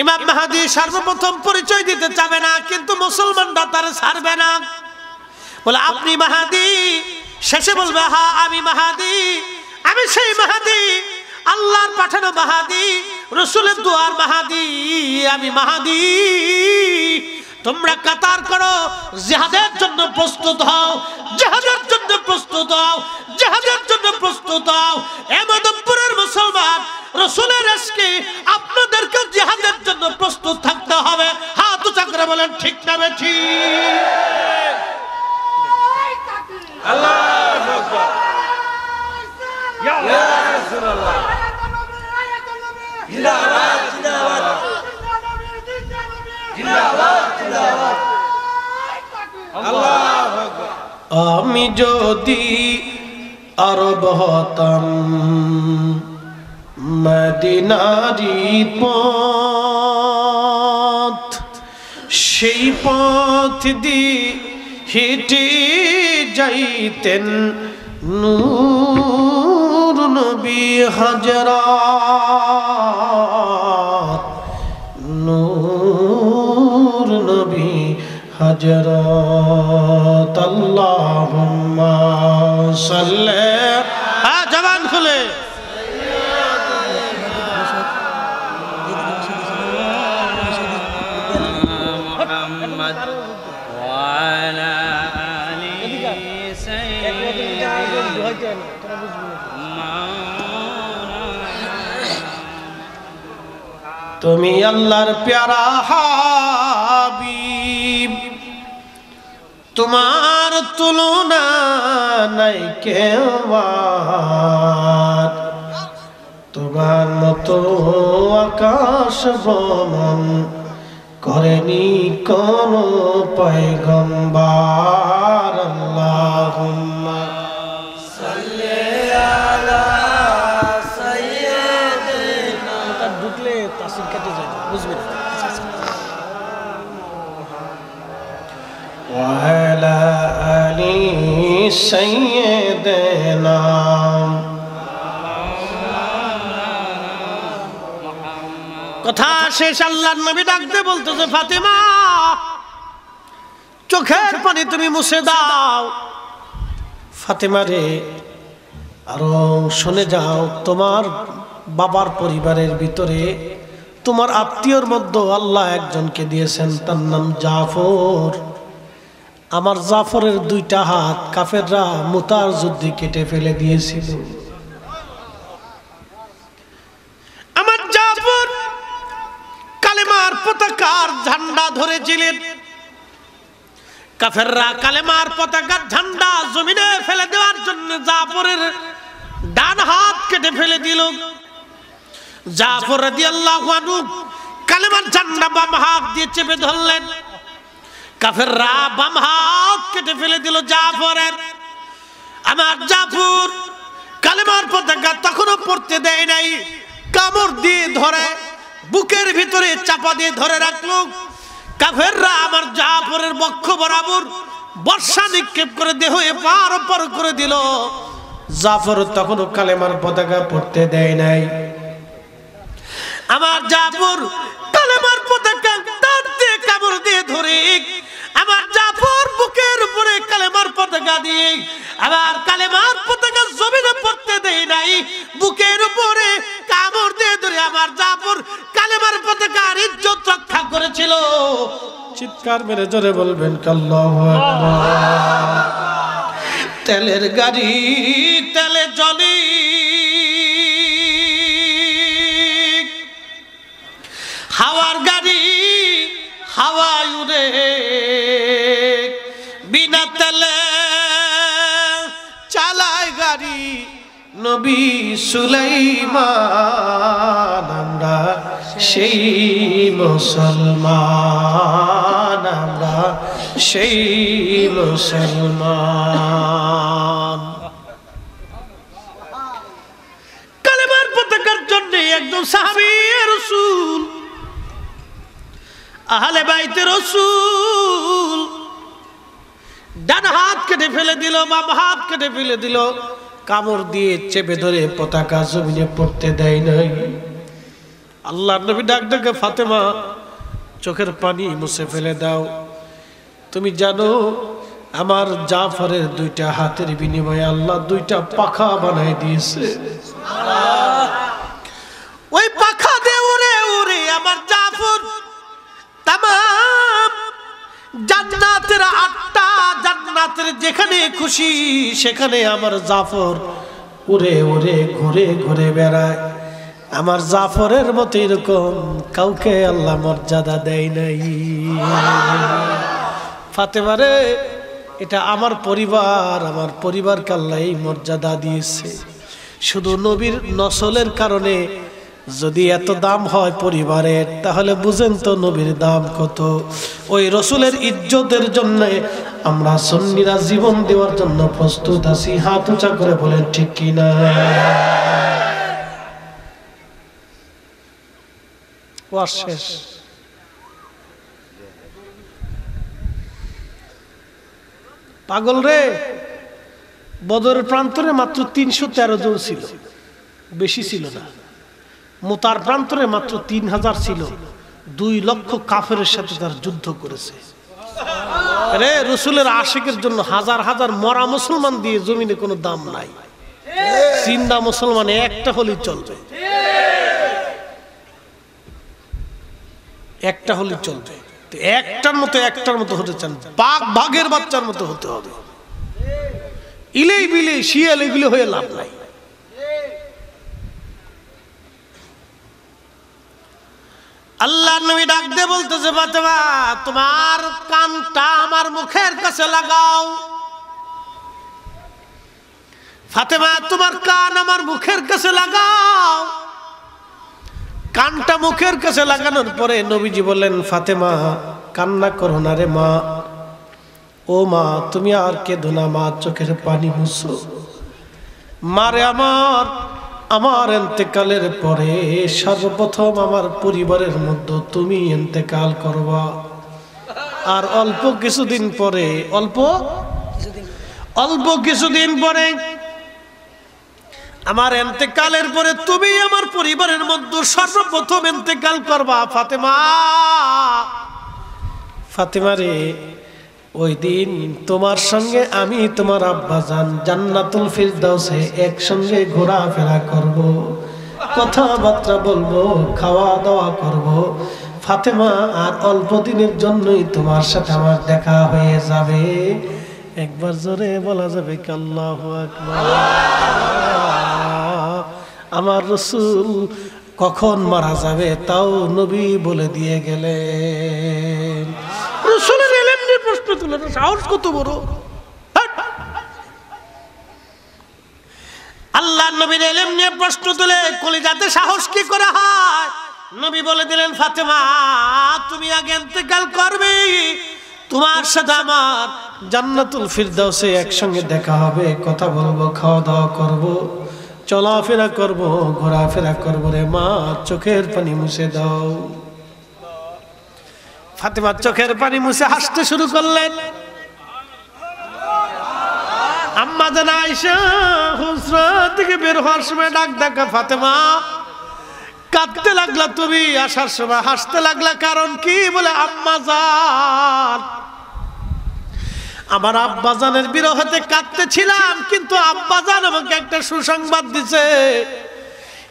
ইমাম মাহদী সর্বপ্রথম পরিচয় দিতে চাবে না, কিন্তু মুসলমানরা তার ছাড়বে না। বলে, আপনি মাহদী? শেষে বলবে, হ্যাঁ আমি মাহদী, আমি সেই মাহদী, আল্লাহর পাঠানো মাহদী, রাসূলের দোয়ার মাহদী, আমি মাহদী। তোমরা কাতার করো, জিহাদের জন্য প্রস্তুত হও, জিহাদের জন্য প্রস্তুত হও, জিহাদের জন্য প্রস্তুত হও। এমদপুরের মুসলমান, রাসূলের ইশকে আপনাদেরকে জিহাদের জন্য প্রস্তুত থাকতে হবে। হাত উঁচা করে বলেন, ঠিক না বেঠি? আল্লাহু আকবার, ইয়া রাসূলুল্লাহ, জিন্দাবাদ জিন্দাবাদ জিন্দাবাদ জিন্দাবাদ, আল্লাহু আকবার। আমি যদি আরব হতাম, মদিনারি পথ, সেই পথ দিয়ে হেঁটে যাইতেন নূর নবী হযরত, নূর নবী হযরত। আল্লাহুম্মা সাল্লি, হ্যাঁ জবান খুলে, তুমি আল্লাহর প্যারা হাবিব, তোমার তুলনা নাই কেউ, তোমার মতো আকাশ ভ্রমণ করেনি কোন পয়গম্বর। আল্লাহুম্মা সাল্লি আলা সাইয়্যিদিনা, এটা ঢুকলে তাসির কেটে যায়, বুঝবেন? ওয়া আলা আলি সাইয়্যিদিনা, কথা শেষ। আল্লাহর নবী ডাকতে বলতেছে, ফাতেমা চোখের পানি তুমি মুছে দাও। ফাতেমা রে, আরো শুনে যাও, তোমার বাবার পরিবারের ভিতরে তোমার আত্মীয়র মধ্যে আল্লাহ একজনকে দিয়েছেন, তার নাম জাফর। আমার জাফরের দুইটা হাত কাফেররা মুতার যুদ্ধে কেটে ফেলে দিয়েছিল। আমার জাফর কালেমার পতাকার ঝান্ডা ধরেছিলেন, কাফেররা কালেমার পতাকার ঝান্ডা জমিনে ফেলে দেওয়ার জন্য জাফরের ডান হাত কেটে ফেলে দিল। জাফর রাদিয়াল্লাহু আনহু কালেমার ঝান্ডা বাম হাত দিয়ে চেপে ধরলেন, কাফেররা বাম হাত কেটে ফেলে দিল জাফরের। আমার জাফর কালেমার পতাকা তখনও পড়তে দেয় নাই, কামড় দিয়ে ধরে বুকের ভিতরে চাপা দিয়ে ধরে রাখলো। কাফেররা আমার জাফরের বক্ষ বরাবর বর্ষা নিক্ষেপ করে দেহ এপার ওপার করে দিল। জাফর তখনও কালেমার পতাকা পড়তে দেয় নাই। আমার জাফর কালেমার পতাকা তার দিয়ে কামড় দিয়ে ধরে, আমার জাফর বুকের উপরে কালেমার পতাকা দিয়ে আবার কালেমার পতাকা জমিনে পড়তে দেয় নাই, বুকের উপরে কামড় দিয়ে ধরে আমার জাফর কালেমার পতাকার ইজ্জত রক্ষা করেছিল। চিৎকার মেরে জোরে বলবেন আল্লাহু আকবার। তেলের গাড়ি তেলে জ্বলে, হাওয়ার গাড়ি হাওয়ায় উড়ে, বিনা তেলে চালায় গাড়ি নবী সুলাইমান। আমরা সেই মুসলমান, আমরা সেই মুসলমান। কালেমার পতাকার জন্য একজন সাহাবী রাসূল, আহলে বাইতে রাসূল ডান হাত কেটে ফেলে দিল, বাম হাত কেটে ফেলে দিল, কামড় দিয়ে চেপে ধরে পতাকা জমিনে পড়তে দেয় নাই। আল্লাহর নবী ডাক ডাকে, ফাতেমা চোখের পানি মুছে ফেলে দাও। তুমি জানো আমার জাফরের দুইটা হাতের বিনিময়ে আল্লাহ দুইটা পাখা বানাই দিয়েছে। ওই পাখা দিয়ে উড়ে উড়ে আমার জাফর তামাম জান্নাতের 8টা জান্নাতের যেখানে খুশি সেখানে আমার জাফর উড়ে উড়ে ঘুরে ঘুরে বেড়ায়। আমার জাফরের মতো এরকম কাউকে আল্লাহ মর্যাদা দেয় নাই। ফাতেমারে, এটা আমার পরিবারকে আল্লাহ এই মর্যাদা দিয়েছে। শুধু নবীর নসলের কারণে যদি এত দাম হয় পরিবারের, তাহলে বুঝেন তো নবীর দাম কত। ওই রসুলের ইজ্জতের জন্য আমরা সুন্নিরা জীবন দেওয়ার জন্য প্রস্তুত আছি। হাত উঁচা করে বলেন ঠিক কিনা? শেষ। পাগল রে, বদরের প্রান্তরে মাত্র 313 জন ছিল, বেশি ছিল না। মুতার প্রান্তরে মাত্র 3000 ছিল। 2 লক্ষ কাফেরের সাথে তার যুদ্ধ করেছে। আরে রসুলের আশিকের জন্য হাজার হাজার মরা মুসলমান দিয়ে জমিনে কোনো দাম নাই। জিন্দা মুসলমান একটা হলেই চলবে, একটা হলেই চলবে। একটার মতো হতে চান, বাঘের বাচ্চার মতো হতে হবে। ইলেই বিলে শিয়াল এগুলো হয়ে লাভ নাই। আল্লাহ নবী ডাক দিয়ে বলতেছে, ফাতেমা তোমার কানটা আমার মুখের কাছে লাগাও। ফাতেমা তোমার কান আমার মুখের কাছে লাগাও। কানটা মুখের কাছে লাগানোর পরে নবীজি বললেন, ফাতেমা কান্না করো না রে মা। ও মা তুমি আর কেঁদো না মা, চোখের পানি মুছো। মারে আমার ইন্তেকালের পরে সর্বপ্রথম আমার পরিবারের মধ্যে তুমি ইন্তেকাল করবা। আর অল্প কিছুদিন পরে আমার ইন্তেকালের পরে তুমি আমার পরিবারের মধ্যে সর্বপ্রথম ইন্তেকাল করবা। ফাতেমা রে, ওই দিন তোমার সঙ্গে আমি তোমার আব্বাজান জান্নাতুল ফিরদাউসে একসঙ্গে ঘোরাফেরা করব, কথাবার্তা বলবো, খাওয়া দাওয়া করব। ফাতেমা আর অল্প দিনের জন্যই তোমার সাথে আমার দেখা হয়ে যাবে। একবার জোরে বলা যাবে কি আল্লাহু আকবার। আমার রাসূল কখন মারা যাবে তাও নবী বলে দিয়ে গেলেন। রাসূলের ইলম নিয়ে প্রশ্ন তুলে, সাহস কত বড়! আল্লাহ নবীর ইলম নিয়ে প্রশ্ন তুলে কলিজাতে সাহস কি করে হয়? নবী বলে দিলেন, ফাতেমা তুমি আগে ইন্তেকাল করবে, তোমার সাথে আমার জান্নাতুল ফিরদাউসে একসঙ্গে দেখা হবে, কথা বলবো, খাওয়া দাওয়া করব। চলাফেরা করব, ঘোরাফেরা করব রে মা, চোখের পানি মুছে দাও। ফাতেমা চোখের পানি মুছে হাসতে শুরু করলেন। আম্মা জান আয়েশা হুজরা থেকে বের হওয়ার সময় ডাক ডাকা, ফাতেমা কাঁদতে লাগলা তুমি, আসার সময় হাসতে লাগলা, কারণ কি? বলে আম্মা জান, আমার আব্বাজানের বিরহতে কাঁদতেছিলাম, কিন্তু আব্বাজান আমাকে একটা সুসংবাদ দিছে,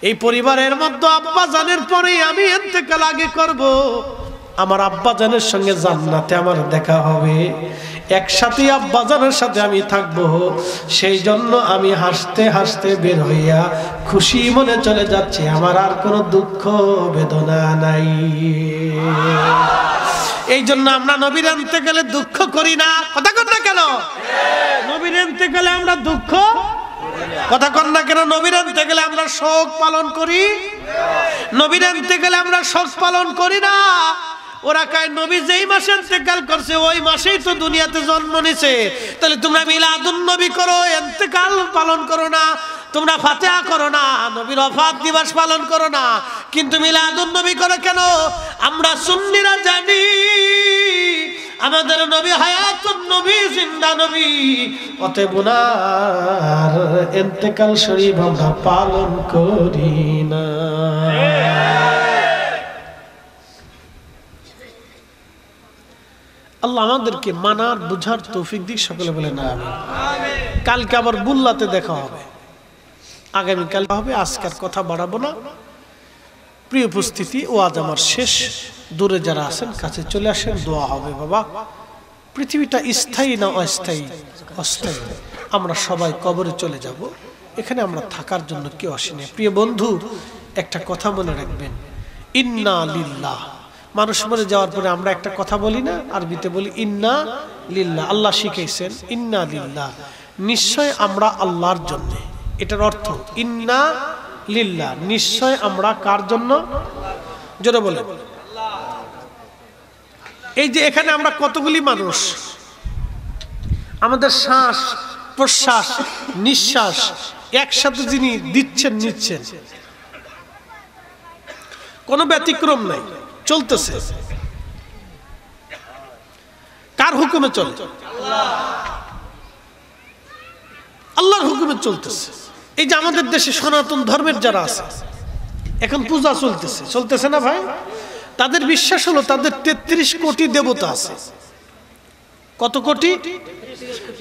এই পরিবারের মধ্যে আব্বাজানের পরেই আমি ইন্তেকাল আগে করব, আমার আব্বাজানের সঙ্গে জান্নাতে আমার দেখা হবে, একসাথে আব্বাজানের সাথে আমি থাকব। সেই জন্য আমি হাসতে হাসতে বের হইয়া খুশি মনে চলে যাচ্ছি, আমার আর কোনো দুঃখ বেদনা নাই। এই জন্য আমরা নবীর ইন্তেকালে দুঃখ করি না। কথা কন না কেন? নবীর ইন্তেকালে আমরা দুঃখ, কথা কন না কেন? নবীর ইন্তেকালে আমরা শোক পালন করি, নবীর ইন্তেকালে আমরা শোক পালন করি না। ওরা কয় নবী যেই মাসে ইন্তেকাল করছে ওই মাসেই তো দুনিয়াতে জন্ম নিছে, তাহলে তোমরা মিলাদুন নবী করো, ইন্তেকাল পালন করো না, তোমরা ফাতিহা করো না, নবীর ওফাত দিবস পালন করো না, কিন্তু মিলাদুন নবী করো কেন? আমরা সুন্নিরা জানি আমাদের নবী হায়াতুন নবী, জিন্দা নবী, অতএব ওনার ইন্তেকাল শরীফ আমরা পালন করি না। আল্লাহ আমাদেরকে মানার বুঝার তৌফিক দিক, সকলে বলে না আমিন। কালকে আবার বুল্লাতে দেখা হবে, আগামীকাল হবে, আজকের কথা বাড়াবো না। প্রিয় উপস্থিতি, ওয়াজ আমার শেষ। দূরে যারা আছেন কাছে চলে আসেন, দোয়া হবে। বাবা, পৃথিবীটা স্থায়ী না অস্থায়ী? অস্থায়ী। আমরা সবাই কবরে চলে যাব, এখানে আমরা থাকার জন্য কেউ আসেনি। প্রিয় বন্ধু, একটা কথা মনে রাখবেন, ইন্না লিল্লাহ। মানুষ মরে যাওয়ার পরে আমরা একটা কথা বলি না, আরবিতে বলি ইন্না লিল্লাহ। আল্লাহ শিখাইছেন ইন্না লিল্লাহ, নিশ্চয় আমরা আল্লাহর জন্য। এটার অর্থ ইন্না লিল্লাহ, নিশ্চয় আমরা কার জন্য? জোরে বলেন। এই যে এখানে আমরা কতগুলি মানুষ, আমাদের শ্বাস প্রশ্বাস নিঃশ্বাস একসাথে যিনি দিচ্ছেন নিচ্ছেন, কোনো ব্যতিক্রম নাই, চলতেছে। কার হুকুমে চলে? আল্লাহর হুকুমে চলতেছে। এই যে আমাদের দেশে সনাতন ধর্মের যারা আছে, এখন পূজা চলতেছে, চলতেছে না ভাই? তাদের বিশ্বাস হলো তাদের 33 কোটি দেবতা আছে। কত কোটি?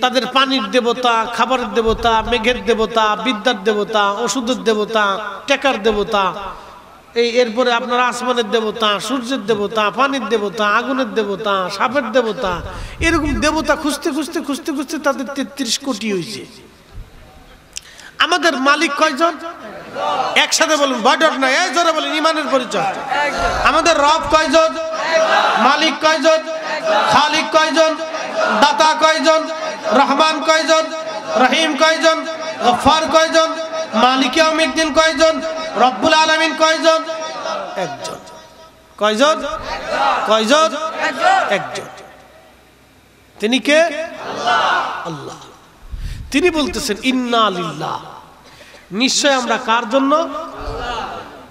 তাদের পানির দেবতা, খাবারের দেবতা, মেঘের দেবতা, বিদ্যার দেবতা, ওষুধের দেবতা, টেকার দেবতা, এরপরে আপনার আসমানের দেবতা, সূর্যের দেবতা, পানির দেবতা, আগুনের দেবতা, সাপের দেবতা, এরকম দেবতা খুঁজতে খুঁজতে খুঁজতে খুঁজতে তাদের 33 কোটি হয়েছে। আমাদের মালিক কয়জন? একসাথে বলুন, বয়ডট না, এই জোরে বলুন, ইমানের পরিচয়। আমাদের রব কয়জন? মালিক কয়জন? খালিক কয়জন? দাতা কয়জন? রহমান কয়জন? রহিম কয়জন? গফফার কয়জন? মালিক ইয়াউমিদ্দিন কয়জন? রব্বুল আলামিন কয়জন? একজন। কয়জন? কয়জন? একজন। তিনি কে? আল্লাহ। তিনি বলতেছেন ইন্না লিল্লাহ, নিশ্চয় আমরা কার জন্য?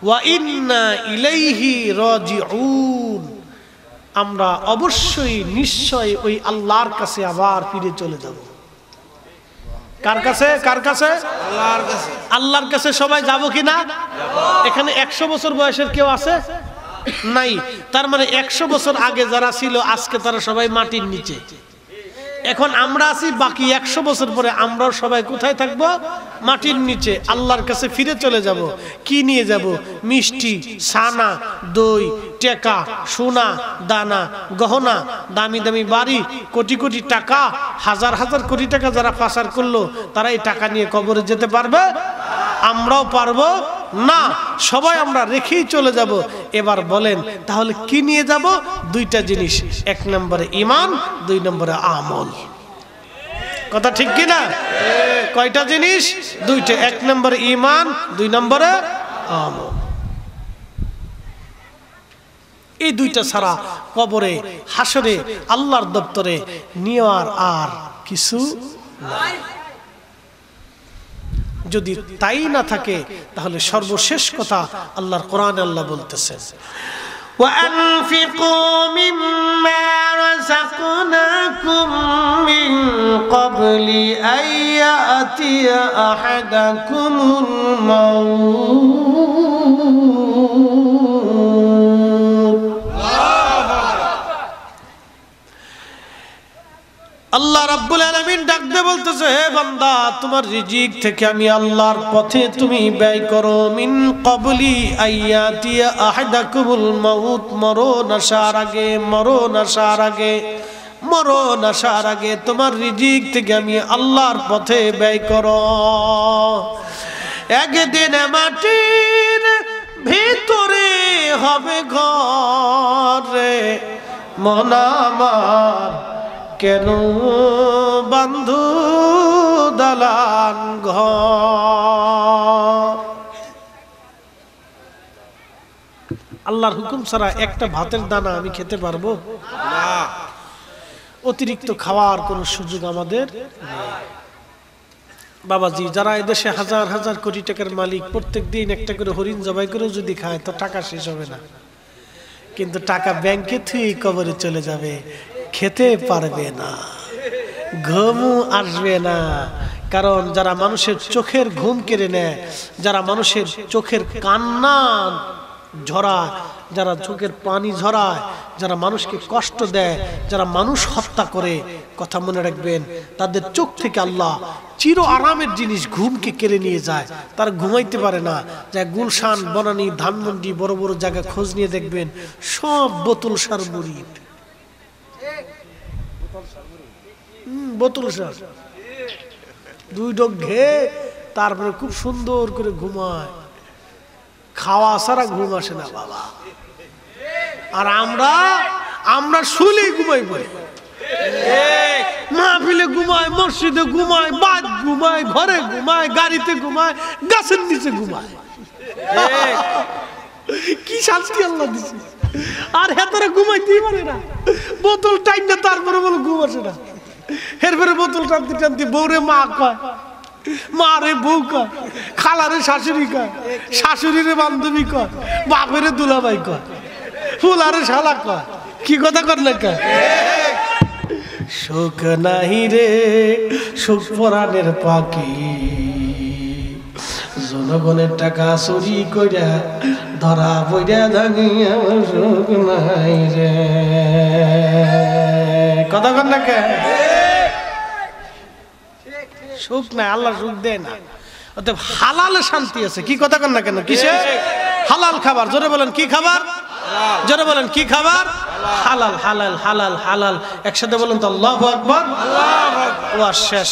ওয়া ইন্না ইলাইহি রাজিউন, আমরা অবশ্যই নিশ্চয় ওই আল্লাহর কাছে আবার ফিরে চলে যাব। কার কাছে? কার কাছে? আল্লাহর কাছে। আল্লাহর কাছে সবাই যাব কিনা? এখানে 100 বছর বয়সের কেউ আছে? নাই। তার মানে 100 বছর আগে যারা ছিল আজকে তারা সবাই মাটির নিচে। এখন আমরা আছি, বাকি 100 বছর পরে আমরাও সবাই কোথায় থাকবো? মাটির নিচে। আল্লাহর কাছে ফিরে চলে যাব। কি নিয়ে যাব? মিষ্টি, ছানা, দই, টেকা, সোনা, দানা, গহনা, দামি দামি বাড়ি, কোটি কোটি টাকা, হাজার হাজার কোটি টাকা যারা পাচার করলো তারা এই টাকা নিয়ে কবরে যেতে পারবে? আমরাও পারবো না। সবাই আমরা রেখেই চলে যাব। এবার বলেন তাহলে কি নিয়ে যাব? দুইটা জিনিস, 1 নম্বরে ঈমান, 2 নম্বরে আমল। কথা ঠিক কি না? কয়টা জিনিস? দুইটা। 1 নম্বরে ঈমান, 2 নম্বরে আমল। এই দুইটা ছাড়া কবরে, হাসরে, আল্লাহর দপ্তরে নেওয়ার আর কিছু নাই। যদি তাই না থাকে তাহলে সর্বশেষ কথা আল্লাহর কোরআনে আল্লাহ বলতেছেন وَأَنفِقُوا مِمَّا رَزَقْنَاكُم مِّن قَبْلِ أَن يَأْتِيَ أَحَدَكُمُ الْمَوْتُ আল্লাহ রাব্বুল আলামিন ডাক দিয়ে বলতেছে, হে বান্দা, তোমার রিজিক থেকে আমি আল্লাহর পথে তুমি ব্যয় করো। মিন ক্বাবলি আইয়াতিয়া আহাদাকুমুল মাউত, মরণ আসার আগে তোমার রিজিক থেকে আমি আল্লাহর পথে ব্যয় করো। একদিন মাটির ভিতরে হবে ঘর রে মন আমার, কেন বন্ধু দালান ঘর। আল্লাহর হুকুম ছাড়া একটা ভাতের দানা আমি খেতে পারবো না। অতিরিক্ত খাওয়ার কোনো সুযোগ আমাদের নেই। বাবাজি, যারা এদেশে হাজার হাজার কোটি টাকার মালিক, প্রত্যেক দিন একটা করে হরিণ জবাই করেও যদি খায় তো টাকা শেষ হবে না, কিন্তু টাকা ব্যাংকে থুই কবরে চলে যাবে, খেতে পারবে না, ঘুমও আসবে না। কারণ যারা মানুষের চোখের ঘুম কেড়ে নেয়, যারা মানুষের চোখের কান্না ঝরায়, যারা চোখের পানি ঝরায়, যারা মানুষকে কষ্ট দেয়, যারা মানুষ হত্যা করে, কথা মনে রাখবেন, তাদের চোখ থেকে আল্লাহ চির আরামের জিনিস ঘুমকে কেড়ে নিয়ে যায়। তারা ঘুমাইতে পারে না। যা গুলশান, বনানী, ধানমন্ডি, বড় বড় জায়গা খোঁজ নিয়ে দেখবেন, সব বোতল সার মুড়িদ, বোতল সার, দুই ডগ ঘে, তারপরে খুব সুন্দর করে ঘুমায়। খাওয়া ছাড়া ঘুম আসে না বাবা। আর আমরা শুলে ঘুমাই পড়ে, মাহফিলে ঘুমায়, মসজিদে ঘুমায়, বাদ ঘুমায়, ঘরে ঘুমায়, গাড়িতে ঘুমায়, গাছের নিচে ঘুমায়। কি শান্তি আল্লাহ দিছে। আর হেতারা ঘুমাইতেই পারে না, বোতল টাইম না, তারপরে বলে ঘুম আসে না। এরপরে বোতল টানতে টানতে বউরে মা কয়, মা রে বউ কয়, খালারে শাশুড়ি কয়, শাশুড়িরে বান্ধবী কয়, বাপেরে দুলাভাই কয়, ফুলারে শালা কয়। কি কথা কর না কয়? সুখ নাহি রে সুখ পরাণের পাখি, জনগণের টাকা চুরি কইরা ধরা পইরা থাকি, আমার সুখ নাই রে। কথা কর না কে? সুখ নাই, আল্লাহ সুখ দেয় না। অতএব হালালে শান্তি আছে। কি কথা কর না কেন? কিসে? হালাল খাবার। জোরে বলেন কি খাবার? জোরে বলেন কি খাবার? হালাল, হালাল, হালাল, হালাল। একসাথে বলেন তো আল্লাহু আকবার। আল্লাহু আকবার। ও শেষ।